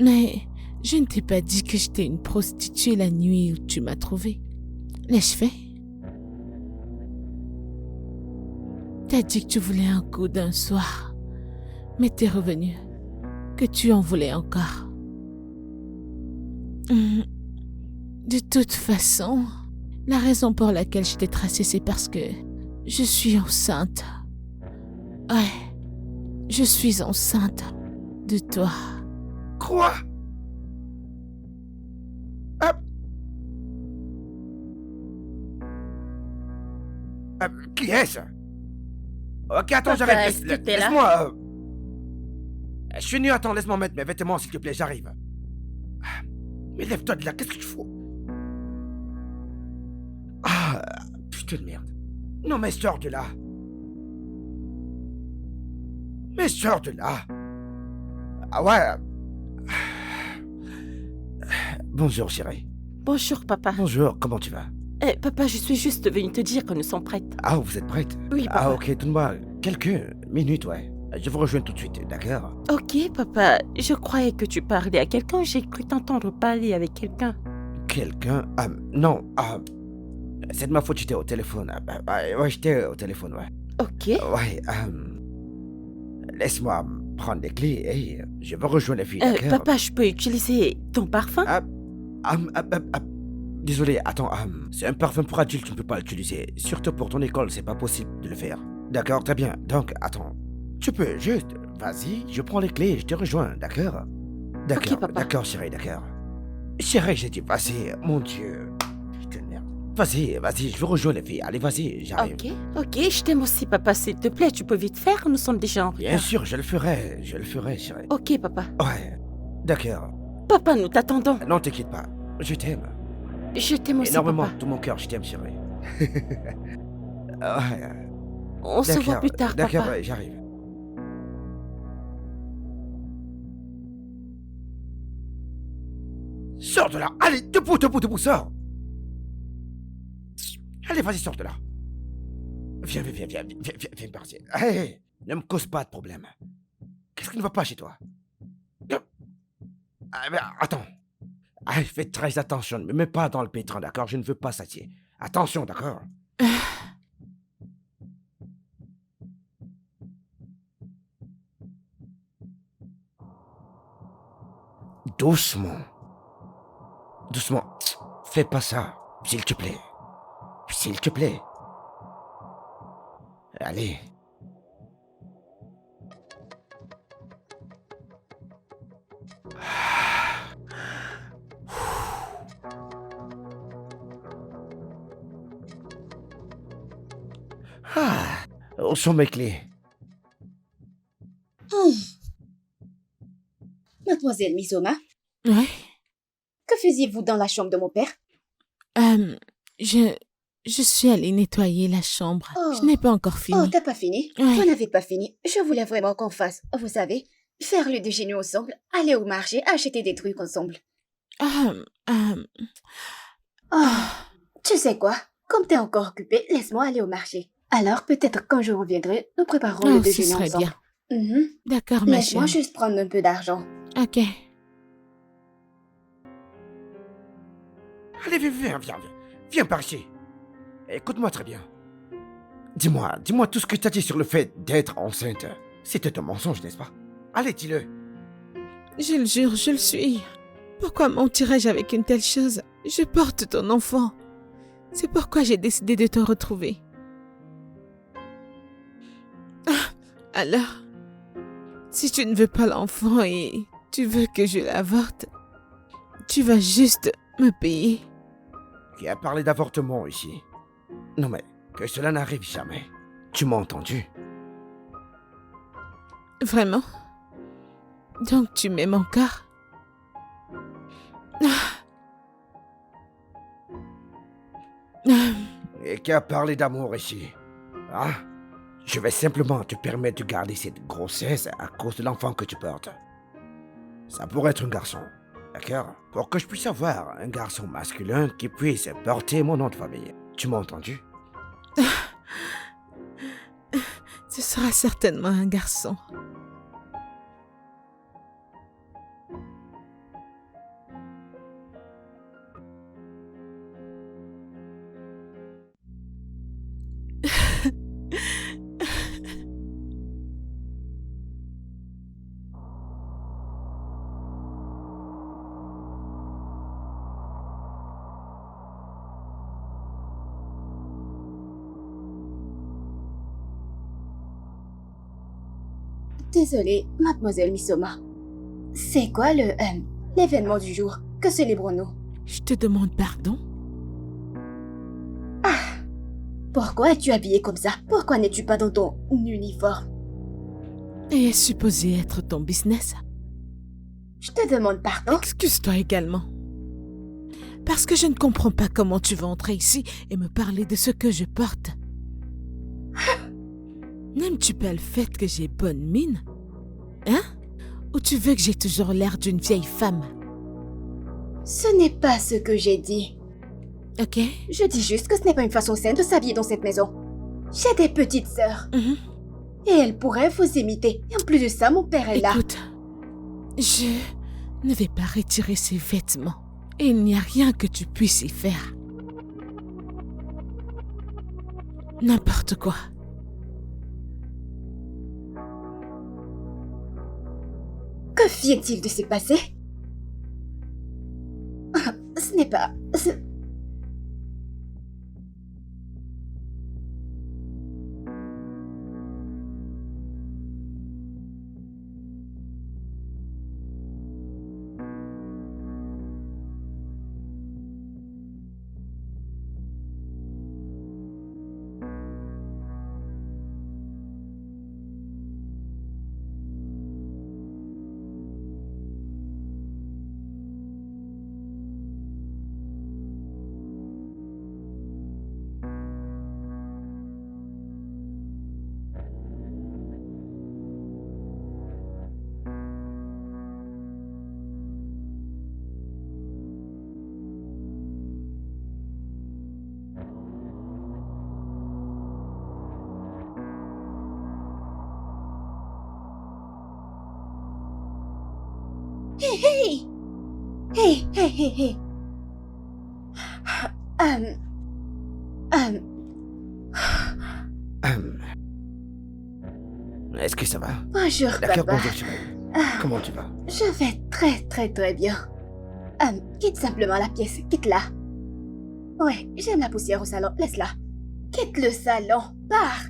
Mais je ne t'ai pas dit que j'étais une prostituée la nuit où tu m'as trouvée. L'ai-je fait? T'as dit que tu voulais un coup d'un soir, mais t'es revenu, que tu en voulais encore. De toute façon, la raison pour laquelle je t'ai tracé, c'est parce que je suis enceinte. Ouais, je suis enceinte de toi. Quoi? Qui est-ce? Ok, attends, Papa, j'arrive. est-ce que t'es là? Laisse-moi. Je suis nu, attends, laisse-moi mettre mes vêtements, s'il te plaît, j'arrive. Mais lève-toi de là, qu'est-ce que tu fous? Ah, putain de merde. Non, mais sors de là. Mais sors de là. Ah ouais. Bonjour, chérie. Bonjour, papa. Bonjour, comment tu vas? Papa, je suis juste venue te dire que nous sommes prêtes. Ah, vous êtes prête? Oui, papa. Ah, ok, donne-moi quelques minutes, ouais. Je vous rejoins tout de suite, d'accord? Ok, papa. Je croyais que tu parlais à quelqu'un. J'ai cru t'entendre parler avec quelqu'un. Quelqu'un? Non, c'est de ma faute, j'étais au téléphone. Ouais, j'étais au téléphone, ouais. Ok. Ouais, laisse-moi prendre les clés et je vais rejoindre les filles, d'accord? Papa, je peux utiliser ton parfum? Désolé, attends, c'est un parfum pour adulte, tu ne peux pas l'utiliser. Surtout pour ton école, c'est pas possible de le faire. D'accord, très bien. Donc, attends. Tu peux juste, vas-y, je prends les clés et je te rejoins, d'accord? D'accord, Ok, papa. d'accord, chérie, d'accord. Chérie, j'ai dit, vas-y, mon Dieu. Putain de merde. Vas-y, je veux rejoindre les filles. Allez, vas-y, j'arrive. Ok, je t'aime aussi, papa. S'il te plaît, tu peux vite faire. Nous sommes déjà en retard. Bien sûr, je le ferai, chérie. Ok, papa. Ouais, d'accord. Papa, nous t'attendons. Non, t'inquiète pas, je t'aime. Je t'aime aussi, Énormément, papa. tout mon cœur, je t'aime, chérie. Ouais, On se voit plus tard, d'accord, papa. ouais, j'arrive. Sors de là! Allez, debout, sors! Allez, vas-y, sors de là! Viens partir. Hey, ne me cause pas de problème. Qu'est-ce qui ne va pas chez toi? Mais attends. Fais très attention, ne me mets pas dans le pétrin, d'accord? Je ne veux pas s'attirer. Attention, d'accord? Doucement. Fais pas ça, s'il te plaît. S'il te plaît. Allez. Où sont mes clés? Mademoiselle Misoma, Ouais. que faisiez-vous dans la chambre de mon père? Je suis allée nettoyer la chambre. Oh. Je n'ai pas encore Oh, fini. t'as pas fini? Ouais. Vous n'avez pas fini. Je voulais vraiment qu'on fasse, vous savez, faire le déjeuner ensemble, aller au marché, acheter des trucs ensemble. Oh, tu sais quoi? Comme t'es encore occupé, laisse-moi aller au marché. Alors, peut-être quand je reviendrai, nous préparerons le ce déjeuner serait ensemble. bien. Mhm. D'accord, ma Laisse-moi chérie. juste prendre un peu d'argent. Ok. Allez, viens par ici. Écoute-moi très bien. Dis-moi tout ce que tu as dit sur le fait d'être enceinte. C'était un mensonge, n'est-ce pas? Allez, dis-le. Je le jure, je le suis. Pourquoi mentirais-je avec une telle chose? Je porte ton enfant. C'est pourquoi j'ai décidé de te retrouver. Alors, si tu ne veux pas l'enfant et tu veux que je l'avorte, tu vas juste me payer. Qui a parlé d'avortement ici? Non mais, que cela n'arrive jamais. Tu m'as entendu? Vraiment? Donc tu m'aimes encore? Et qui a parlé d'amour ici? Hein? Je vais simplement te permettre de garder cette grossesse à cause de l'enfant que tu portes. Ça pourrait être un garçon, d'accord? Pour que je puisse avoir un garçon masculin qui puisse porter mon nom de famille. Tu m'as entendu? Ce sera certainement un garçon. Désolée, mademoiselle Misoma. C'est quoi l'événement du jour? Que célébrons-nous? Je te demande pardon? Pourquoi es-tu habillée comme ça? Pourquoi n'es-tu pas dans ton uniforme? Et est supposé être ton business? Je te demande pardon? Excuse-toi également. Parce que je ne comprends pas comment tu vas entrer ici et me parler de ce que je porte. N'aimes-tu pas le fait que j'ai bonne mine? Hein? Ou tu veux que j'ai toujours l'air d'une vieille femme? Ce n'est pas ce que j'ai dit. Ok? Je dis juste que ce n'est pas une façon saine de s'habiller dans cette maison. J'ai des petites sœurs. Mhm. Et elles pourraient vous imiter. Et en plus de ça, mon père est là. Écoute, je ne vais pas retirer ces vêtements. Et il n'y a rien que tu puisses y faire. N'importe quoi. Que vient-il de se passer? Ce n'est pas... Hey! Hey, hey, hey, hey! Est-ce que ça va? Bonjour, D'accord, papa. bonjour chérie. Comment tu vas? Je vais très bien. Quitte simplement la pièce, quitte-la. Ouais, j'aime la poussière au salon, laisse-la. Quitte le salon, pars.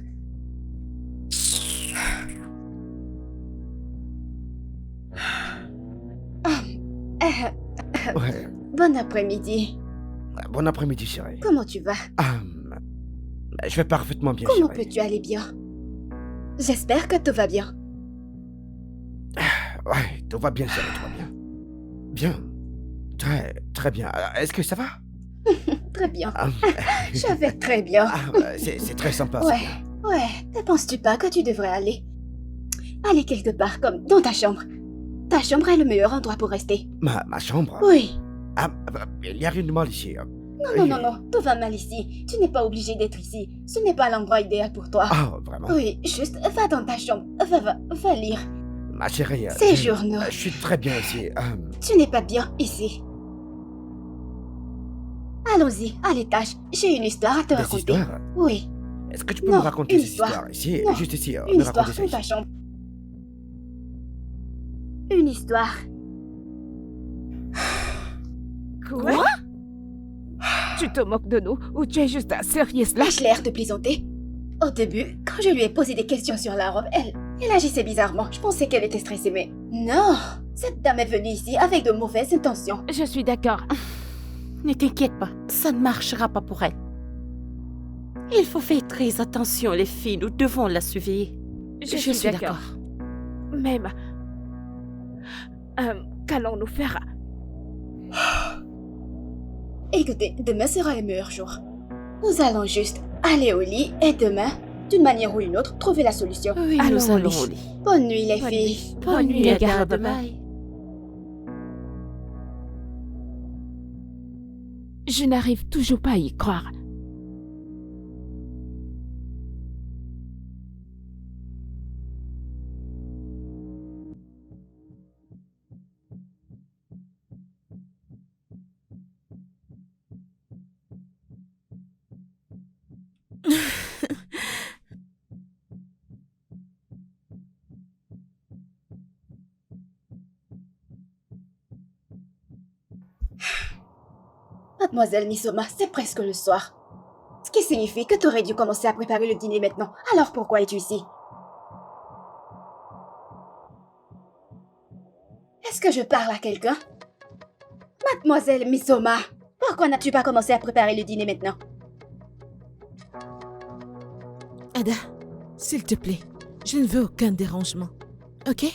Ouais. Bon après-midi. Bon après-midi chérie. Comment tu vas? Je vais parfaitement bien Comment chérie. peux-tu aller bien? J'espère que tout va bien. Ouais, tout va bien chérie, tout va bien. Bien. Très bien. Est-ce que ça va? Très bien. Ah, Je vais très bien. c'est très sympa. ça. Ouais. Ne penses-tu pas que tu devrais aller quelque part, comme dans ta chambre? Ta chambre est le meilleur endroit pour rester. Ma chambre? Oui. Il n'y a rien de mal ici. Non, tout va mal ici. Tu n'es pas obligé d'être ici. Ce n'est pas l'endroit idéal pour toi. Ah, vraiment? Oui, juste va dans ta chambre. Va lire. Ma chérie. Ces journaux. Je suis très bien ici. Tu n'es pas bien ici. Allons-y, à l'étage. J'ai une histoire à te Des raconter. histoires? Oui, Est-ce que tu peux Non, me raconter une ces histoire. histoires ici? Non, Juste ici. une me histoire raconter ça dans ta ici. chambre. Une histoire. Quoi? Tu te moques de nous ou tu es juste un sérieux là? Ai-je l'air de plaisanter? Au début, quand je lui ai posé des questions sur la robe, elle agissait bizarrement. Je pensais qu'elle était stressée, mais non! Cette dame est venue ici avec de mauvaises intentions. Je suis d'accord. Ne t'inquiète pas, ça ne marchera pas pour elle. Il faut faire très attention, les filles, nous devons la surveiller. Je suis d'accord. Même... qu'allons-nous faire? Écoutez, demain sera le meilleur jour. Nous allons juste aller au lit et demain, d'une manière ou une autre, trouver la solution. Oui, Allons nous au allons lit. au lit. Bonne nuit, les Bonne filles. nuit. Bonne nuit, les gars. Bye. Je n'arrive toujours pas à y croire. Mademoiselle Misoma, c'est presque le soir. Ce qui signifie que tu aurais dû commencer à préparer le dîner maintenant. Alors pourquoi es-tu ici? Est-ce que je parle à quelqu'un? Mademoiselle Misoma, pourquoi n'as-tu pas commencé à préparer le dîner maintenant? Ada, s'il te plaît, je ne veux aucun dérangement. Ok?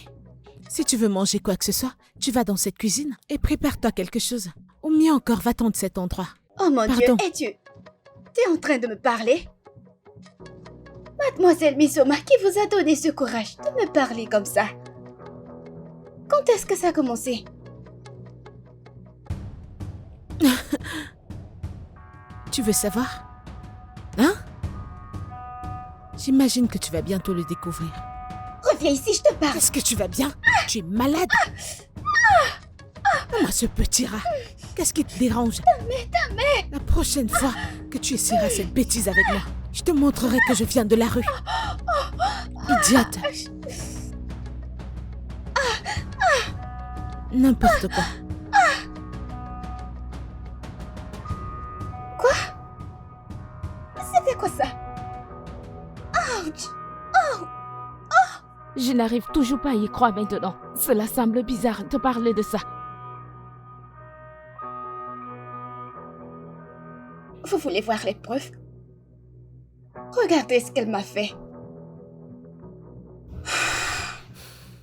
Si tu veux manger quoi que ce soit, tu vas dans cette cuisine et prépare-toi quelque chose. Ou mieux encore, va-t'en de cet endroit. Oh mon Dieu, Pardon. T'es en train de me parler? Mademoiselle Misoma, qui vous a donné ce courage de me parler comme ça? Quand est-ce que ça a commencé? Tu veux savoir? Hein? J'imagine que tu vas bientôt le découvrir. Reviens ici, je te parle. Est-ce que tu vas bien? Tu es malade? Comment ce petit rat? Qu'est-ce qui te dérange? La prochaine fois que tu essaieras cette bêtise avec moi, je te montrerai que je viens de la rue. Idiote. N'importe quoi. C'était quoi ça? Ouch! Je n'arrive toujours pas à y croire maintenant. Cela semble bizarre de parler de ça. Vous voulez voir les preuves? Regardez ce qu'elle m'a fait.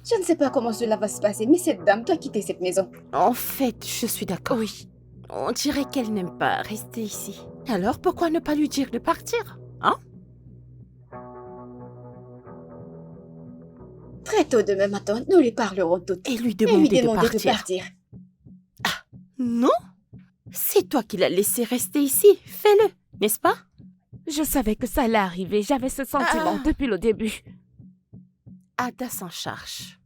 Je ne sais pas comment cela va se passer, mais cette dame doit quitter cette maison. En fait, je suis d'accord. Oui. On dirait qu'elle n'aime pas rester ici. Alors, pourquoi ne pas lui dire de partir? Hein? Très tôt demain matin, nous lui parlerons toutes. Et lui Et demander, lui demander de partir. Non? C'est toi qui l'as laissé rester ici. Fais-le, n'est-ce pas? Je savais que ça allait arriver. J'avais ce sentiment depuis le début. Ada s'en charge.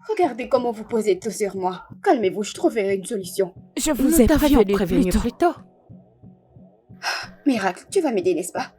Regardez comment vous posez tout sur moi. Calmez-vous, je trouverai une solution. Je vous Nous ai t'avions prévenu prévenu plus tôt. plus tôt. Miracle, tu vas m'aider, n'est-ce pas?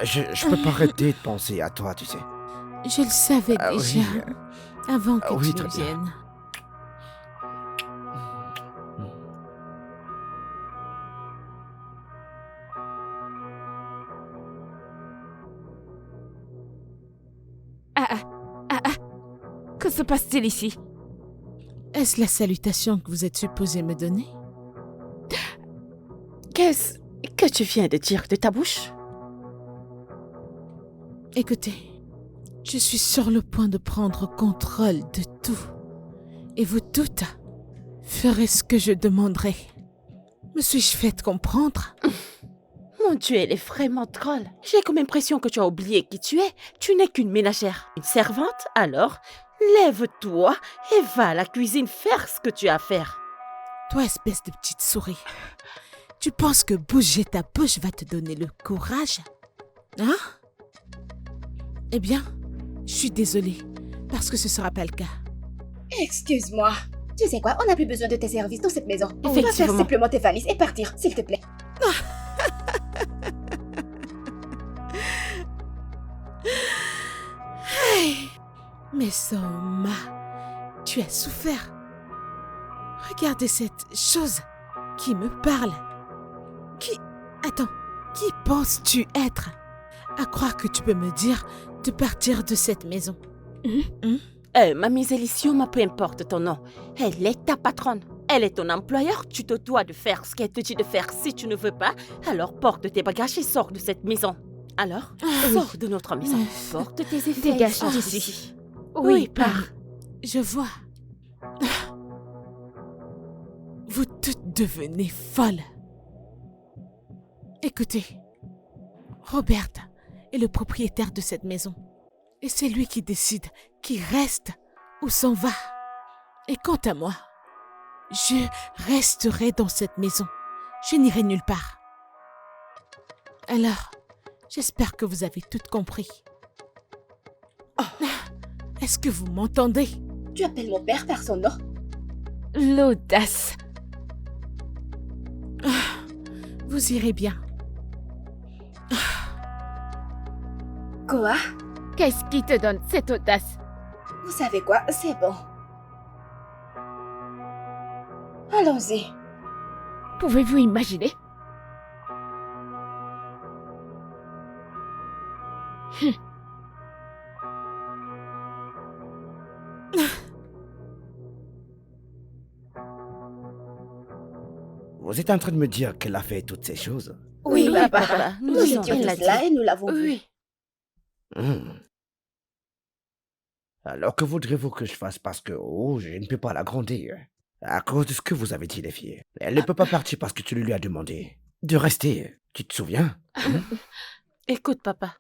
Je peux pas arrêter de penser à toi, tu sais. Je le savais Ah oui, déjà, avant que oui, tu très ne bien. viennes. Que se passe-t-il ici? Est-ce la salutation que vous êtes supposé me donner? Qu'est-ce que tu viens de dire de ta bouche? Écoutez, je suis sur le point de prendre contrôle de tout. Et vous toutes ferez ce que je demanderai. Me suis-je fait comprendre? Mon Dieu, elle est vraiment drôle. J'ai comme impression que tu as oublié qui tu es. Tu n'es qu'une ménagère. Une servante, alors Lève-toi et va à la cuisine faire ce que tu as à faire. Toi, espèce de petite souris, tu penses que bouger ta bouche va te donner le courage? Hein? Eh bien, je suis désolée, parce que ce sera pas le cas. Excuse-moi. Tu sais quoi, on n'a plus besoin de tes services dans cette maison. On va faire Effectivement. simplement tes valises et partir, s'il te plaît. Mais Soma, tu as souffert. Regardez cette chose qui me parle. Qui penses-tu être? À croire que tu peux me dire de partir de cette maison. Mamie Elisioma, peu importe ton nom, elle est ta patronne. Elle est ton employeur, tu te dois de faire ce qu'elle te dit de faire. Si tu ne veux pas, alors porte tes bagages et sors de cette maison. Alors, sors de notre maison. Porte tes effets. Dégage sors d'ici. Oui, pars. Je vois. Vous toutes devenez folles. Écoutez, Robert est le propriétaire de cette maison. Et c'est lui qui décide qui reste ou s'en va. Et quant à moi, je resterai dans cette maison. Je n'irai nulle part. Alors, j'espère que vous avez tout compris. Est-ce que vous m'entendez? Tu appelles mon père par son nom? L'audace. Vous irez bien. Quoi? Qu'est-ce qui te donne cette audace? Vous savez quoi? C'est bon. Allons-y. Pouvez-vous imaginer? Vous êtes en train de me dire qu'elle a fait toutes ces choses? Oui, papa. papa, Nous nous étions disons, elle l'a tous là dit. et nous l'avons vu. Oui. Hmm. Alors que voudrez-vous que je fasse parce que, je ne peux pas la gronder. À cause de ce que vous avez dit, les filles. Elle ne peut pas partir parce que tu lui as demandé de rester. Tu te souviens? Écoute, papa,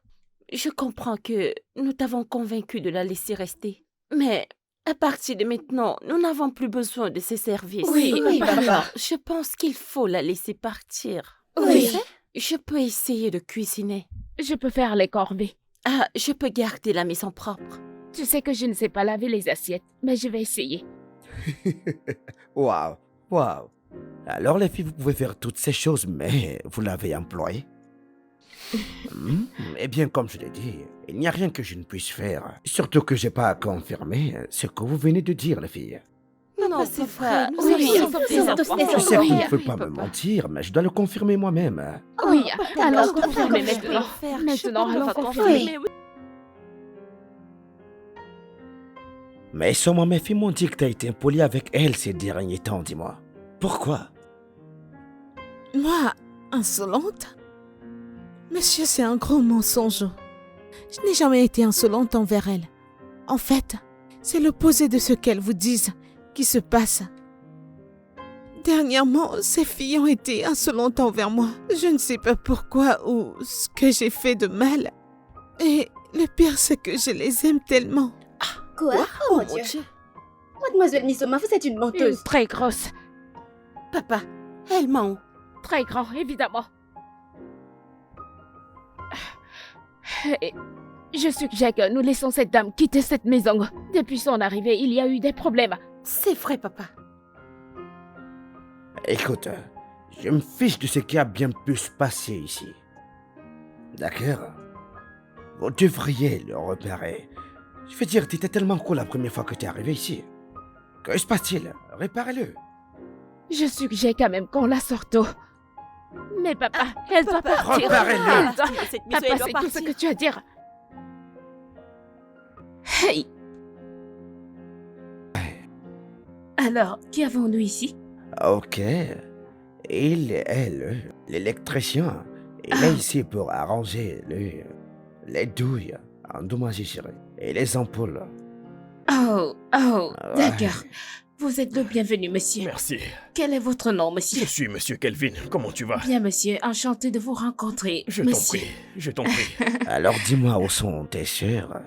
je comprends que nous t'avons convaincu de la laisser rester. Mais à partir de maintenant, nous n'avons plus besoin de ses services. Oui, papa. Alors, je pense qu'il faut la laisser partir. Oui. Tu sais, je peux essayer de cuisiner. Je peux faire les corvées. Ah, je peux garder la maison propre. Tu sais que je ne sais pas laver les assiettes, mais je vais essayer. Waouh, waouh. Alors les filles, vous pouvez faire toutes ces choses, mais vous l'avez employé? Eh bien, comme je l'ai dit, il n'y a rien que je ne puisse faire. Surtout que j'ai pas à confirmer ce que vous venez de dire, les filles. Non, c'est vrai. Oui, nous sommes tous des Je sais enfants. que vous ne Oui, pouvez pas me mentir, mais je dois le confirmer moi-même. Oui, Papa, alors je peux faire confirmez comme je peux maintenant. faire. Maintenant, Je peux allons pas confirmer. confirmer. Mais sûrement mes filles m'ont dit que t'as été impoli avec elle ces derniers temps, dis-moi. Pourquoi? Moi, insolente? Monsieur, c'est un gros mensonge. Je n'ai jamais été insolente envers elle. En fait, c'est l'opposé de ce qu'elles vous disent qui se passe. Dernièrement, ces filles ont été insolentes envers moi. Je ne sais pas pourquoi ou ce que j'ai fait de mal. Et le pire, c'est que je les aime tellement. Quoi? Oh mon Dieu. Mademoiselle Misoma, vous êtes une Une menteuse. très grosse. Papa, elle ment. Très grand, évidemment. Et je suggère que nous laissons cette dame quitter cette maison. Depuis son arrivée, il y a eu des problèmes. C'est vrai, papa. Écoute, je me fiche de ce qui a bien pu se passer ici. D'accord? Vous devriez le repérer. Je veux dire, t'étais tellement cool la première fois que t'es arrivé ici. Que se passe-t-il? Réparez-le. Je suggère quand même qu'on la sorte tôt. Mais papa, elle doit partir. Reparez-le. Elle doit... Cette maison, Papa, elle doit c'est tout ce partir. que tu as à dire. Hey. Alors, qui avons-nous ici? Ok. Il est l'électricien. Il est ici pour arranger les douilles endommagées, chérie. Et les ampoules. Oh, Ouais. d'accord. Vous êtes le bienvenu, monsieur. Merci. Quel est votre nom, Je monsieur? suis Monsieur Kelvin. Comment tu vas? Bien, monsieur. Enchanté de vous rencontrer, Je t'en monsieur. prie. Je t'en prie. Alors dis-moi où sont tes sœurs?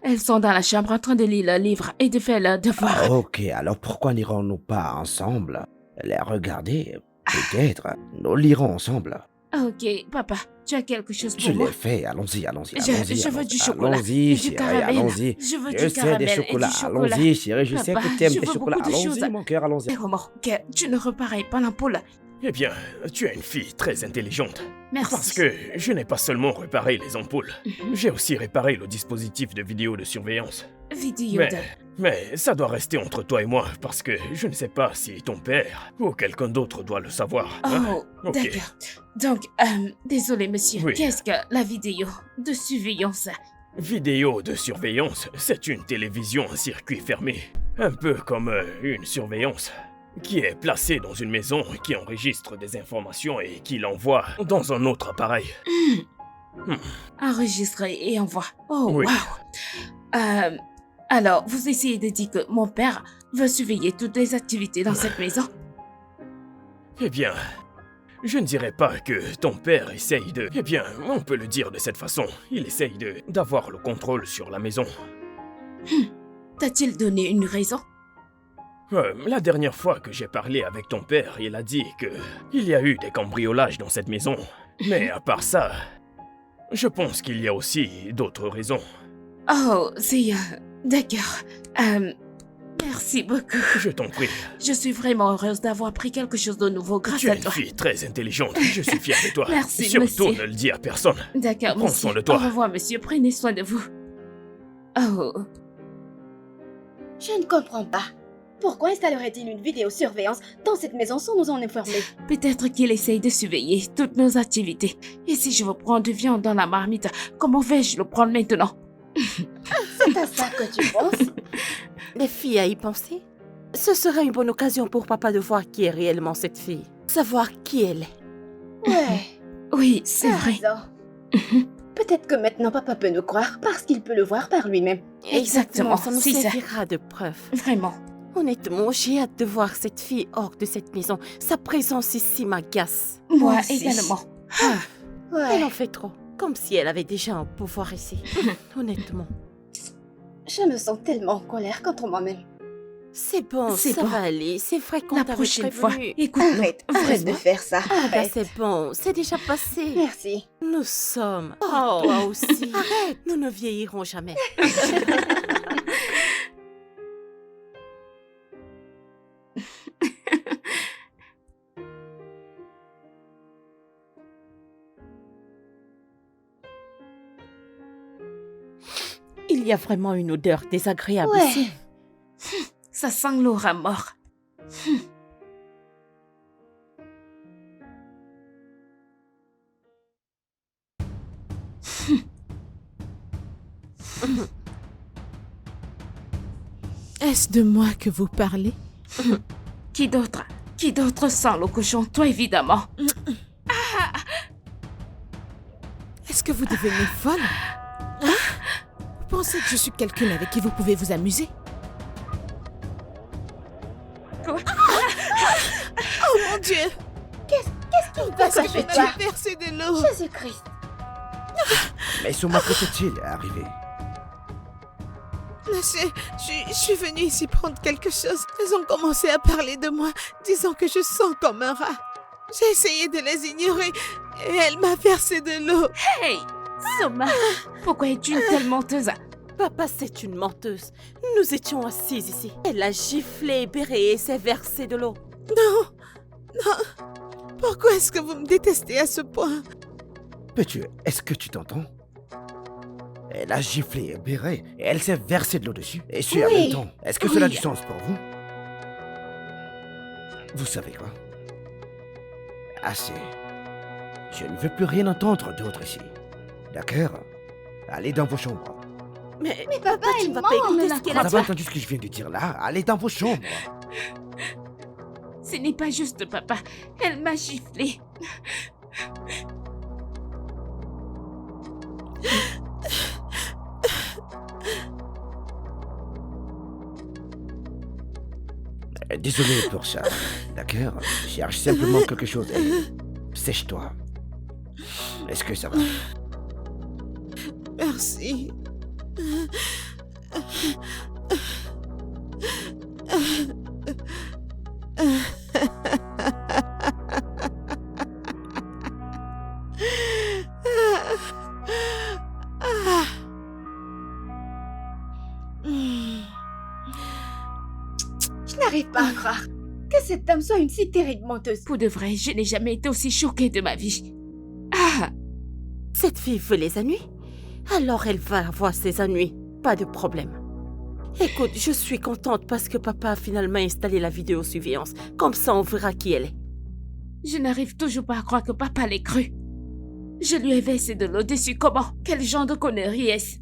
Elles sont dans la chambre en train de lire le livre et de faire leurs devoirs. Ah, ok, alors pourquoi n'irons-nous pas ensemble les regarder? Peut-être, nous lirons ensemble. Ok, papa, tu as quelque chose pour Je moi? l'ai fait, allons-y, allons-y, Je allons-y. veux du chocolat. Allons-y, Et du chérie, caramel. allons-y. Je veux Je du sais caramel des et du chocolats, chocolat. allons-y, chérie, je sais Papa, que tu aimes je des veux chocolats. beaucoup de choses. Allons-y, mon cœur, allons-y. Eh, maman, ok, tu ne reparais pas l'ampoule. Eh bien, tu es une fille très intelligente. Merci. Parce que je n'ai pas seulement réparé les ampoules, j'ai aussi réparé le dispositif de vidéo de surveillance. Vidéo de... Mais ça doit rester entre toi et moi, parce que je ne sais pas si ton père ou quelqu'un d'autre doit le savoir. hein. Oh, Ok. d'accord. Donc, désolé monsieur, Oui. qu'est-ce que la vidéo de surveillance? Vidéo de surveillance, c'est une télévision en circuit fermé. Un peu comme une surveillance, qui est placée dans une maison, qui enregistre des informations et qui l'envoie dans un autre appareil. Enregistré et envoie. Oh, Oui. waouh. Alors, vous essayez de dire que mon père veut surveiller toutes les activités dans cette maison? Eh bien, je ne dirais pas que ton père essaye de... Eh bien, on peut le dire de cette façon. Il essaye d'avoir le contrôle sur la maison. T'a-t-il donné une raison? La dernière fois que j'ai parlé avec ton père, il a dit que il y a eu des cambriolages dans cette maison. Mais à part ça, je pense qu'il y a aussi d'autres raisons. Oh, c'est... D'accord. Merci beaucoup. Je t'en prie. Je suis vraiment heureuse d'avoir appris quelque chose de nouveau grâce Tu es à une toi. fille très intelligente. Je suis fier de toi. Merci, Surtout monsieur. ne le dis à personne. D'accord, Prends monsieur. soin de toi. Au revoir, monsieur. Prenez soin de vous. Oh, Je ne comprends pas. Pourquoi installerait-il une vidéosurveillance dans cette maison sans nous en informer? peut-être qu'il essaye de surveiller toutes nos activités. Et si je veux prendre de viande dans la marmite, comment vais-je le prendre maintenant? C'est à ça que tu penses? Les filles à y penser. Ce serait une bonne occasion pour papa de voir qui est réellement cette fille. Savoir qui elle est. Ouais, Oui, c'est t'as vrai. raison. Peut-être que maintenant papa peut nous croire parce qu'il peut le voir par lui-même. Exactement, Ça nous c'est ça. servira de preuve. Vraiment. Honnêtement, j'ai hâte de voir cette fille hors de cette maison. Sa présence ici m'agace. Moi aussi. également. Elle Ouais, en fait trop. Comme si elle avait déjà un pouvoir ici. Honnêtement. je me sens tellement en colère contre moi-même. C'est bon, C'est ça bon. va aller. C'est vrai qu'on La t'avait prochaine fois, prévenu. écoute-nous. Arrête de Vraiment. faire ça. Ah bah Arrête. c'est bon, c'est déjà passé. Merci. Nous sommes. Oh, toi aussi. Arrête. Nous ne vieillirons jamais. Il y a vraiment une odeur désagréable Ouais. ici. Ça sent l'aura mort. Est-ce de moi que vous parlez? Qui d'autre? Qui d'autre sent le cochon? Toi, évidemment. Est-ce que vous devenez folle? Hein? Vous pensez que je suis quelqu'un avec qui vous pouvez vous amuser? Quoi? Oh mon Dieu! Qu'est-ce Parce que que tu tu fais toi? as versé de l'eau! Jésus-Christ. Mais Souma, que s'est-il arrivé? Monsieur, je suis venue ici prendre quelque chose. Elles ont commencé à parler de moi, disant que je sens comme un rat. J'ai essayé de les ignorer et elle m'a versé de l'eau. Hey! Soma! Pourquoi es-tu une telle menteuse? Papa, c'est une menteuse. Nous étions assises ici. Elle a giflé, béré et s'est versé de l'eau. Non. Pourquoi est-ce que vous me détestez à ce point? Peux-tu, est-ce que tu t'entends? Elle a giflé et béré et elle s'est versée de l'eau dessus. Et ce en Oui. même temps. Est-ce que cela a Oui. du sens pour vous? Vous savez quoi? Assez. Je ne veux plus rien entendre d'autre ici. D'accord? Allez dans vos chambres. Mais papa, tu elle ne vas ment, pas écouter la ce qu'elle Vous a avez dit. entendu ce que je viens de dire là? Allez dans vos chambres. Ce n'est pas juste, papa. Elle m'a giflé. Désolé pour ça. D'accord? Cherche simplement quelque chose et sèche-toi. Est-ce que ça va? Merci. Je n'arrive pas à croire que cette dame soit une si terrible menteuse. Pour de vrai, je n'ai jamais été aussi choquée de ma vie. Ah, Cette fille veut les ennuis? Alors elle va avoir ses ennuis. Pas de problème. Écoute, je suis contente parce que papa a finalement installé la vidéosurveillance. Comme ça, on verra qui elle est. je n'arrive toujours pas à croire que papa l'ait cru. Je lui ai versé de l'eau dessus. Comment? Quel genre de connerie est-ce?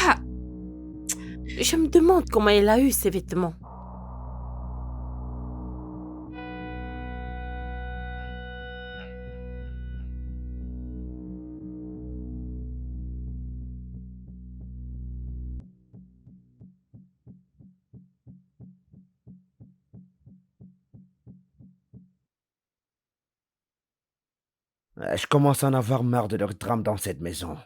Ah, Je me demande comment elle a eu ces vêtements. Je commence à en avoir marre de leur drame dans cette maison.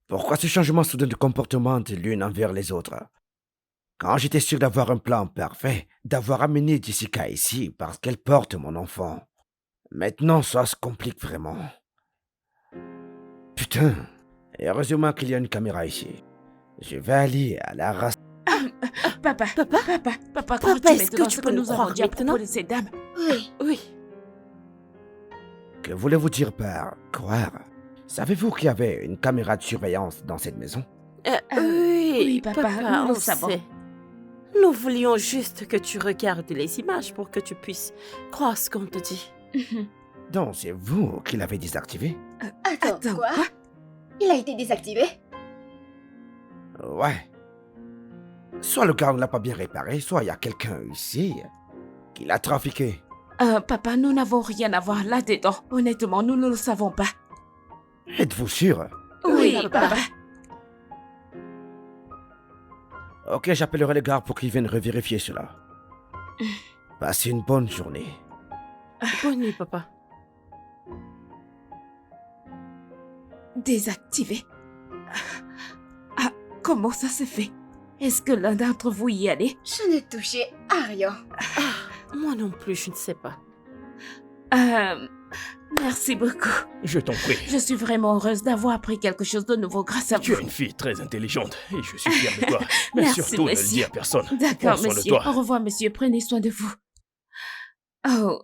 Pourquoi ce changement soudain de comportement de l'une envers les autres? Quand j'étais sûr d'avoir un plan parfait, d'avoir amené Jessica ici parce qu'elle porte mon enfant. Maintenant, ça se complique vraiment. Putain, et heureusement qu'il y a une caméra ici. Je vais aller à la race. papa, Papa? papa, Papa, crois-tu est-ce que maintenant tu ce peux que nous nous avons croire dit à maintenant? propos de ces dames? Oui. Oui. Que voulez-vous dire par croire? Savez-vous qu'il y avait une caméra de surveillance dans cette maison? Oui, papa, nous on savons. sait. Nous voulions juste que tu regardes les images pour que tu puisses croire ce qu'on te dit. Donc, c'est vous qui l'avez désactivé? Attends, quoi? Il a été désactivé? Ouais. Soit le gars ne l'a pas bien réparé, soit il y a quelqu'un ici qui l'a trafiqué. Papa, nous n'avons rien à voir là-dedans. Honnêtement, nous ne le savons pas. Êtes-vous sûr? Oui, papa. papa. Ok, j'appellerai les gars pour qu'ils viennent revérifier cela. Passez une bonne journée. Bonne nuit, papa. Désactivé. Ah, comment ça se fait? Est-ce que l'un d'entre vous y allait? Je n'ai touché à rien. Moi non plus, je ne sais pas. Merci beaucoup. Je t'en prie. Je suis vraiment heureuse d'avoir appris quelque chose de nouveau grâce à Tu vous. es une fille très intelligente et je suis fier de toi. Mais Merci, surtout ne le monsieur. dis à personne. D'accord, Prends soin de monsieur. toi. Au revoir, monsieur. Prenez soin de vous. Oh.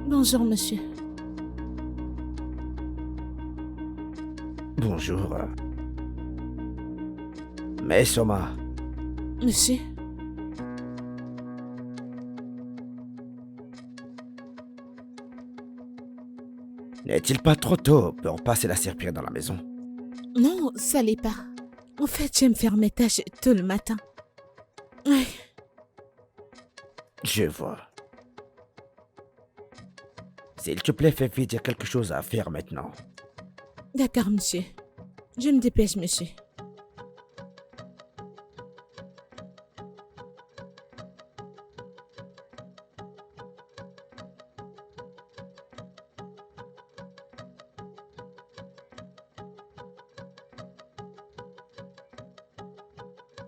Bonjour, monsieur. Bonjour. Mais Soma, Monsieur, n'est-il pas trop tôt pour passer la serpillère dans la maison? non, ça l'est pas. En fait, j'aime faire mes tâches tôt le matin. Oui, Je vois. S'il te plaît, fais vite, il y a quelque chose à faire maintenant. d'accord, monsieur. Je me dépêche, monsieur.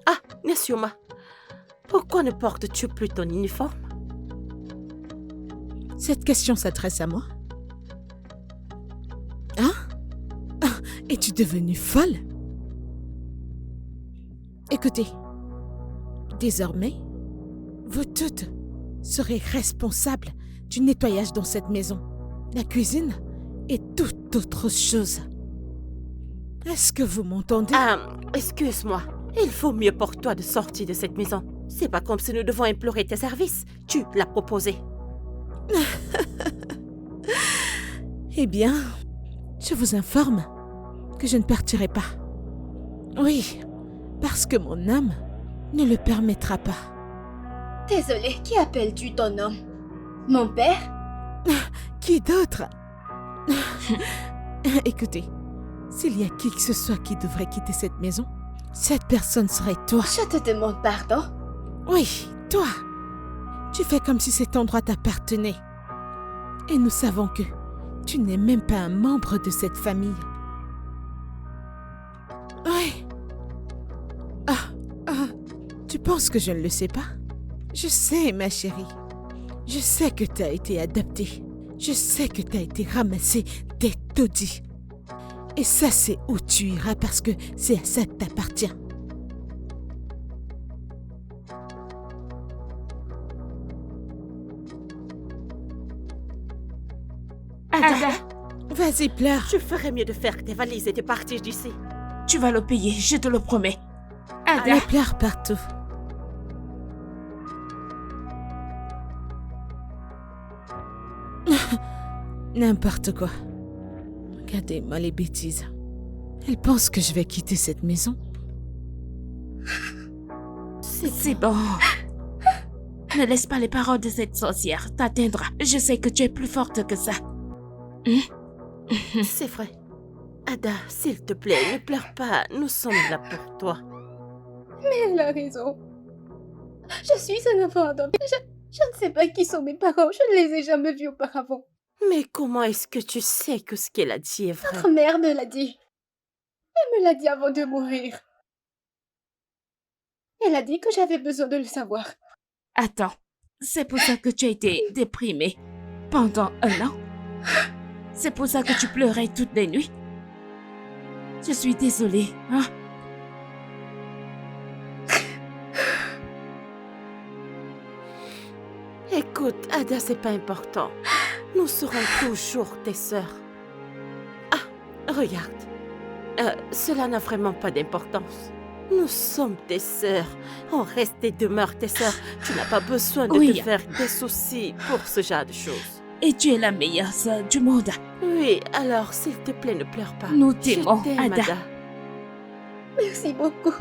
Ah, Nesioma, pourquoi ne portes-tu plus ton uniforme? Cette question s'adresse à moi. Hein? Ah, et Es-tu devenue folle? Écoutez, désormais, vous toutes serez responsables du nettoyage dans cette maison, la cuisine et toute autre chose. Est-ce que vous m'entendez? Excuse-moi. Il faut mieux pour toi de sortir de cette maison. C'est pas comme si nous devons implorer tes services. Tu l'as proposé. Eh bien, je vous informe que je ne partirai pas. Oui, parce que mon âme ne le permettra pas. Désolée, qui appelles-tu ton homme? Mon père? Qui d'autre? Écoutez, s'il y a qui que ce soit qui devrait quitter cette maison, cette personne serait toi. Je te demande pardon. Oui, toi. Tu fais comme si cet endroit t'appartenait. Et nous savons que tu n'es même pas un membre de cette famille. Oui. Tu penses que je ne le sais pas? Je sais, ma chérie. Je sais que tu as été adoptée. Je sais que tu as été ramassée des taudis. Et ça, c'est où tu iras parce que c'est à ça que t'appartiens. Ada, Vas-y, pleure. Je ferais mieux de faire tes valises et de partir d'ici. tu vas le payer, je te le promets. Ada, Elle pleure partout. N'importe quoi. Regardez-moi les bêtises. Elle pense que je vais quitter cette maison. c'est bon. Ne laisse pas les paroles de cette sorcière t'atteindre. Je sais que tu es plus forte que ça. C'est vrai. Ada, s'il te plaît, ne pleure pas. Nous sommes là pour toi. Mais elle a raison. Je suis un enfant adopté. Je ne sais pas qui sont mes parents. Je ne les ai jamais vus auparavant. Mais comment est-ce que tu sais que ce qu'elle a dit est vrai? Votre mère me l'a dit. Elle me l'a dit avant de mourir. Elle a dit que j'avais besoin de le savoir. Attends, c'est pour ça que tu as été déprimée pendant 1 an? C'est pour ça que tu pleurais toutes les nuits? Je suis désolée, hein? Écoute, Ada, c'est pas important. Nous serons toujours tes sœurs. Ah, regarde. Cela n'a vraiment pas d'importance. Nous sommes tes sœurs. On reste et demeure tes sœurs. Tu n'as pas besoin de Oui. te faire des soucis pour ce genre de choses. Et tu es la meilleure sœur du monde. Oui, alors s'il te plaît, ne pleure pas. Nous Je t'aimons, t'aime, Ada. Merci beaucoup.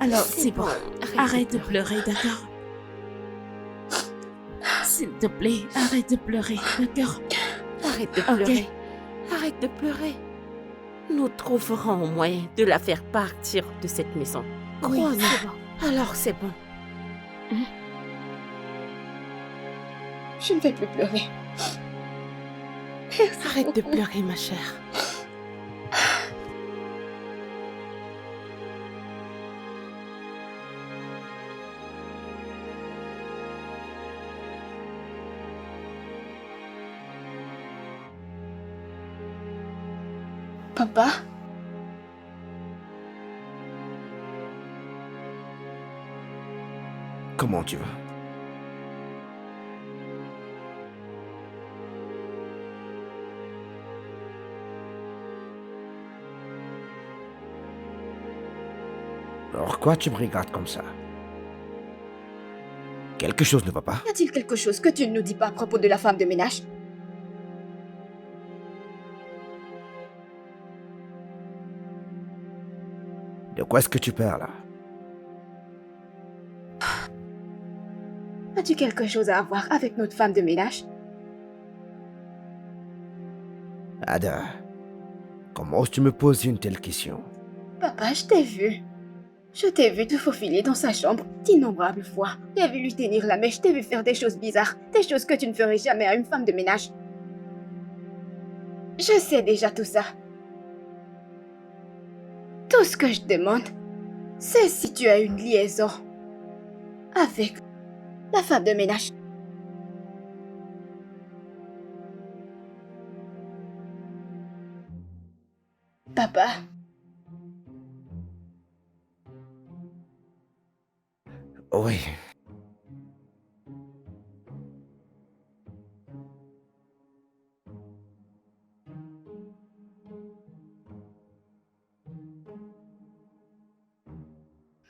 Alors, c'est bon. Arrête, Arrête de pleurer, d'accord? S'il te plaît, arrête de pleurer, d'accord? Arrête de Ok. pleurer. Arrête de pleurer. Nous trouverons un moyen de la faire partir de cette maison. Oui, Crois-nous. c'est bon. Alors c'est bon. Je ne vais plus pleurer. Arrête de pleurer, ma chère. Papa? Comment tu vas? Pourquoi tu me regardes comme ça? Quelque chose ne va pas? Y a-t-il quelque chose que tu ne nous dis pas à propos de la femme de ménage? De quoi est-ce que tu parles là? As-tu quelque chose à voir avec notre femme de ménage? Ada, comment tu me poses une telle question? Papa, je t'ai vu. Je t'ai vu te faufiler dans sa chambre d'innombrables fois. T'ai vu lui tenir la mèche, t'ai vu faire des choses bizarres, des choses que tu ne ferais jamais à une femme de ménage. Je sais déjà tout ça. Tout ce que je demande, c'est si tu as une liaison avec la femme de ménage. Papa, Oui.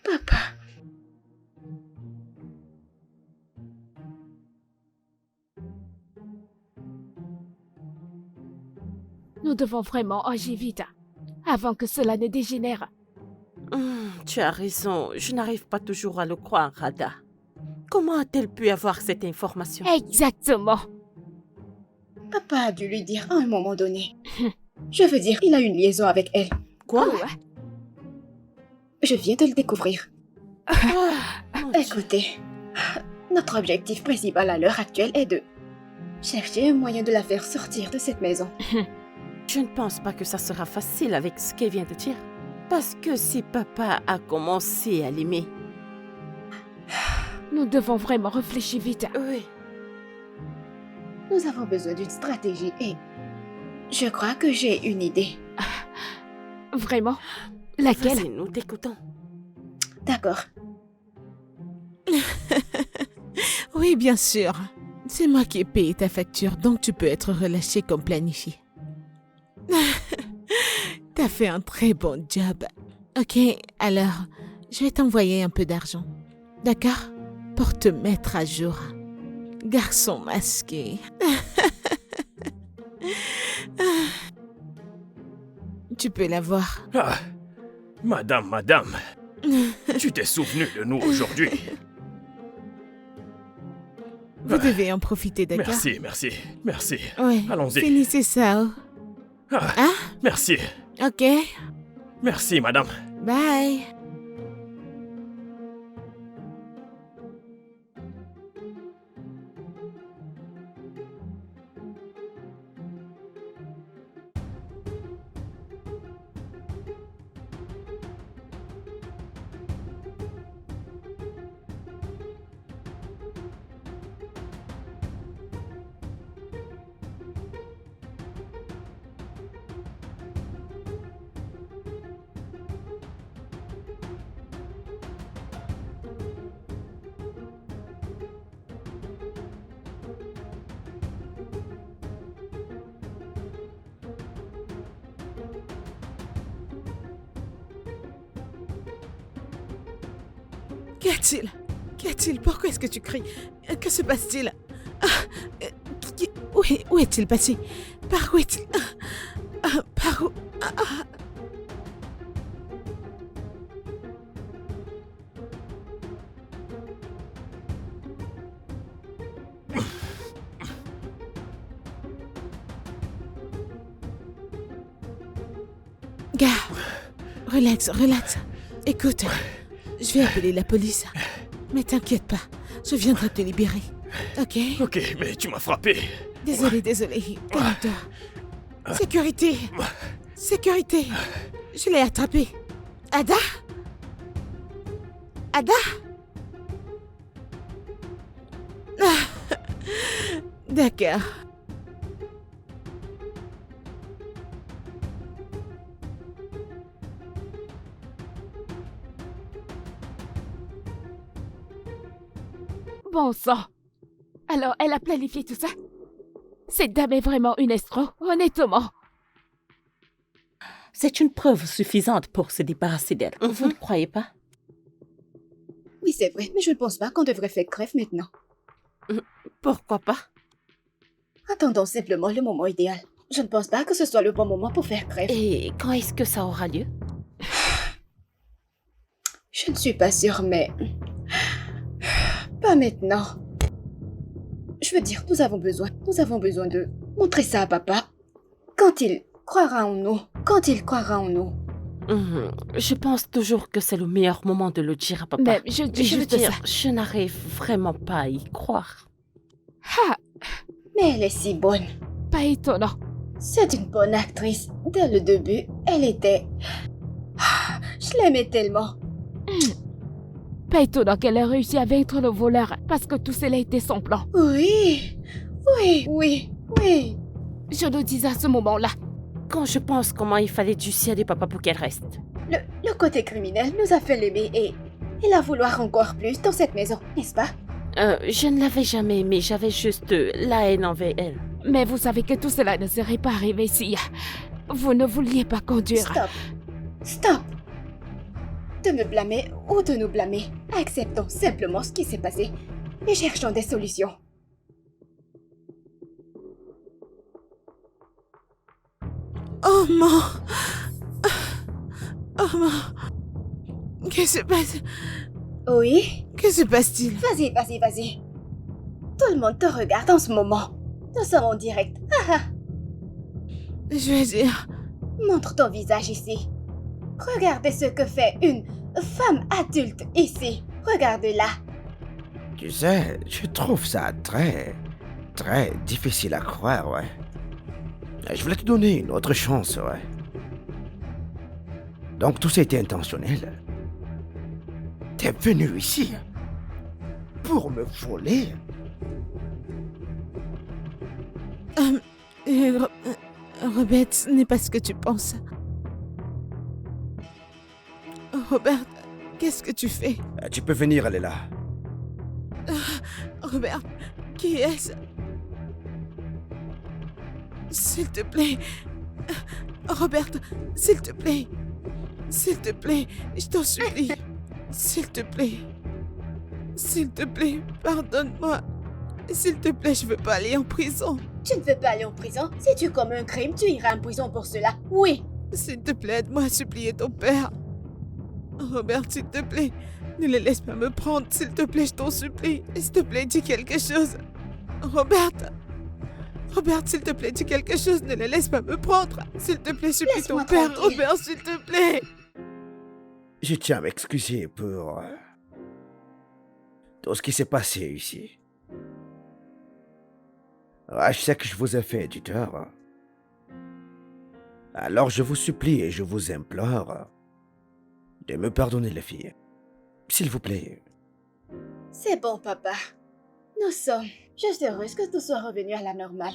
Papa. Nous devons vraiment agir vite, avant que cela ne dégénère. Tu as raison, je n'arrive pas toujours à le croire, Ada. Comment a-t-elle pu avoir cette information? Exactement. Papa a dû lui dire à un moment donné. Je veux dire, il a une liaison avec elle. Quoi? Ouais. Je viens de le découvrir. Mon Dieu. Écoutez, notre objectif principal à l'heure actuelle est de chercher un moyen de la faire sortir de cette maison. Je ne pense pas que ça sera facile avec ce qu'elle vient de dire. Parce que si papa a commencé à l'aimer... Nous devons vraiment réfléchir vite. Oui. Nous avons besoin d'une stratégie et je crois que j'ai une idée. Vraiment? Laquelle? Vas-y, nous t'écoutons. D'accord. Oui, bien sûr. C'est moi qui ai payé ta facture, donc tu peux être relâché comme planifié. T'as fait un très bon job. Ok, alors, je vais t'envoyer un peu d'argent. D'accord? Pour te mettre à jour. Garçon masqué. Tu peux l'avoir. Ah, madame, tu t'es souvenu de nous aujourd'hui. Vous devez en profiter, d'accord? Merci. Ouais. Allons-y. Finissez ça. Oh. Ah, Hein? merci. Ok. Merci, madame. Bye. Qu'y a-t-il? Qu'y a-t-il? Pourquoi est-ce que tu cries? Que se passe-t-il? Où est-il passé? Par où est-il? Par où? Gars, relax. Écoute, je vais appeler la police. Mais t'inquiète pas, je viendrai te libérer. Ok? Ok, mais tu m'as frappé. Désolé. Calme-toi. Sécurité. Je l'ai attrapé. Ada? D'accord. Bon sang. Alors, elle a planifié tout ça? Cette dame est vraiment une escroc, honnêtement. C'est une preuve suffisante pour se débarrasser d'elle. Vous ne croyez pas? Oui, c'est vrai, mais je ne pense pas qu'on devrait faire grève maintenant. Pourquoi pas? Attendons simplement le moment idéal. Je ne pense pas que ce soit le bon moment pour faire grève. Et quand est-ce que ça aura lieu? Je ne suis pas sûre, mais... Pas maintenant. Je veux dire, nous avons besoin de montrer ça à papa. Quand il croira en nous. Je pense toujours que c'est le meilleur moment de le dire à papa. Même, je veux veux dire, ça. je n'arrive vraiment pas à y croire. Ah, Mais elle est si bonne. pas étonnant. C'est une bonne actrice. Dès le début, elle était... Je l'aimais tellement. Pas étonnant qu'elle ait réussi à vaincre le voleur, parce que tout cela était son plan. Oui. Je le disais à ce moment-là. Quand je pense comment il fallait dissuader papa pour qu'elle reste. Le côté criminel nous a fait l'aimer et et la vouloir encore plus dans cette maison, n'est-ce pas? Je ne l'avais jamais aimée, j'avais juste la haine envers elle. Mais vous savez que tout cela ne serait pas arrivé si vous ne vouliez pas conduire. Stop. Stop. De me blâmer ou de nous blâmer, acceptons simplement ce qui s'est passé et cherchons des solutions. Oh non! Oh non! Qu'est-ce qui se passe? Oui? Que se passe-t-il? Vas-y, vas-y, vas-y. Tout le monde te regarde en ce moment. Nous sommes en direct. Ah, ah. Je vais dire... Montre ton visage ici. Regardez ce que fait une femme adulte ici. Regarde-la. Tu sais, je trouve ça très difficile à croire, ouais. Je voulais te donner une autre chance, ouais. Donc tout ça était intentionnel. T'es venu ici pour me voler? Robert, ce n'est pas ce que tu penses. Robert, qu'est-ce que tu fais? Tu peux venir, elle est là. Robert, qui est-ce? S'il te plaît. Robert, s'il te plaît. S'il te plaît, je t'en supplie. S'il te plaît. S'il te plaît, pardonne-moi. S'il te plaît, je veux pas aller en prison. Tu ne veux pas aller en prison? Si tu commets un crime, tu iras en prison pour cela. Oui. S'il te plaît, aide-moi à supplier ton père. Robert, s'il te plaît, ne les laisse pas me prendre. S'il te plaît, je t'en supplie. S'il te plaît, dis quelque chose. Robert. Robert, s'il te plaît, dis quelque chose. Ne les laisse pas me prendre. S'il te plaît, supplie ton Laisse-moi père. tranquille. Robert, s'il te plaît. Je tiens à m'excuser pour tout ce qui s'est passé ici. Ouais, je sais que je vous ai fait du tort. Alors je vous supplie et je vous implore de me pardonner, les filles. S'il vous plaît. C'est bon, papa. Nous sommes juste heureuses que tout soit revenu à la normale.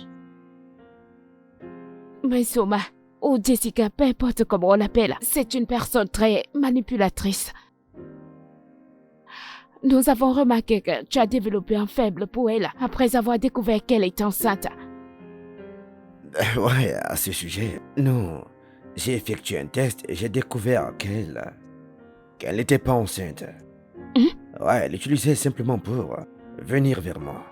Mais Soma, ou Jessica, peu importe comment on l'appelle, c'est une personne très manipulatrice. Nous avons remarqué que tu as développé un faible pour elle après avoir découvert qu'elle est enceinte. Ouais, à ce sujet, non. J'ai effectué un test et j'ai découvert qu'elle n'était pas enceinte. Ouais, elle l'utilisait simplement pour venir vers moi.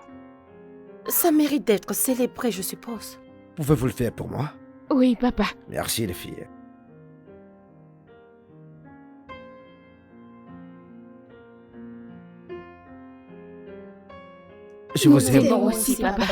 Ça mérite d'être célébré, je suppose. Pouvez-vous le faire pour moi? Oui, papa. Merci, les filles. Je Nous vous aime. aimons Moi aussi, papa.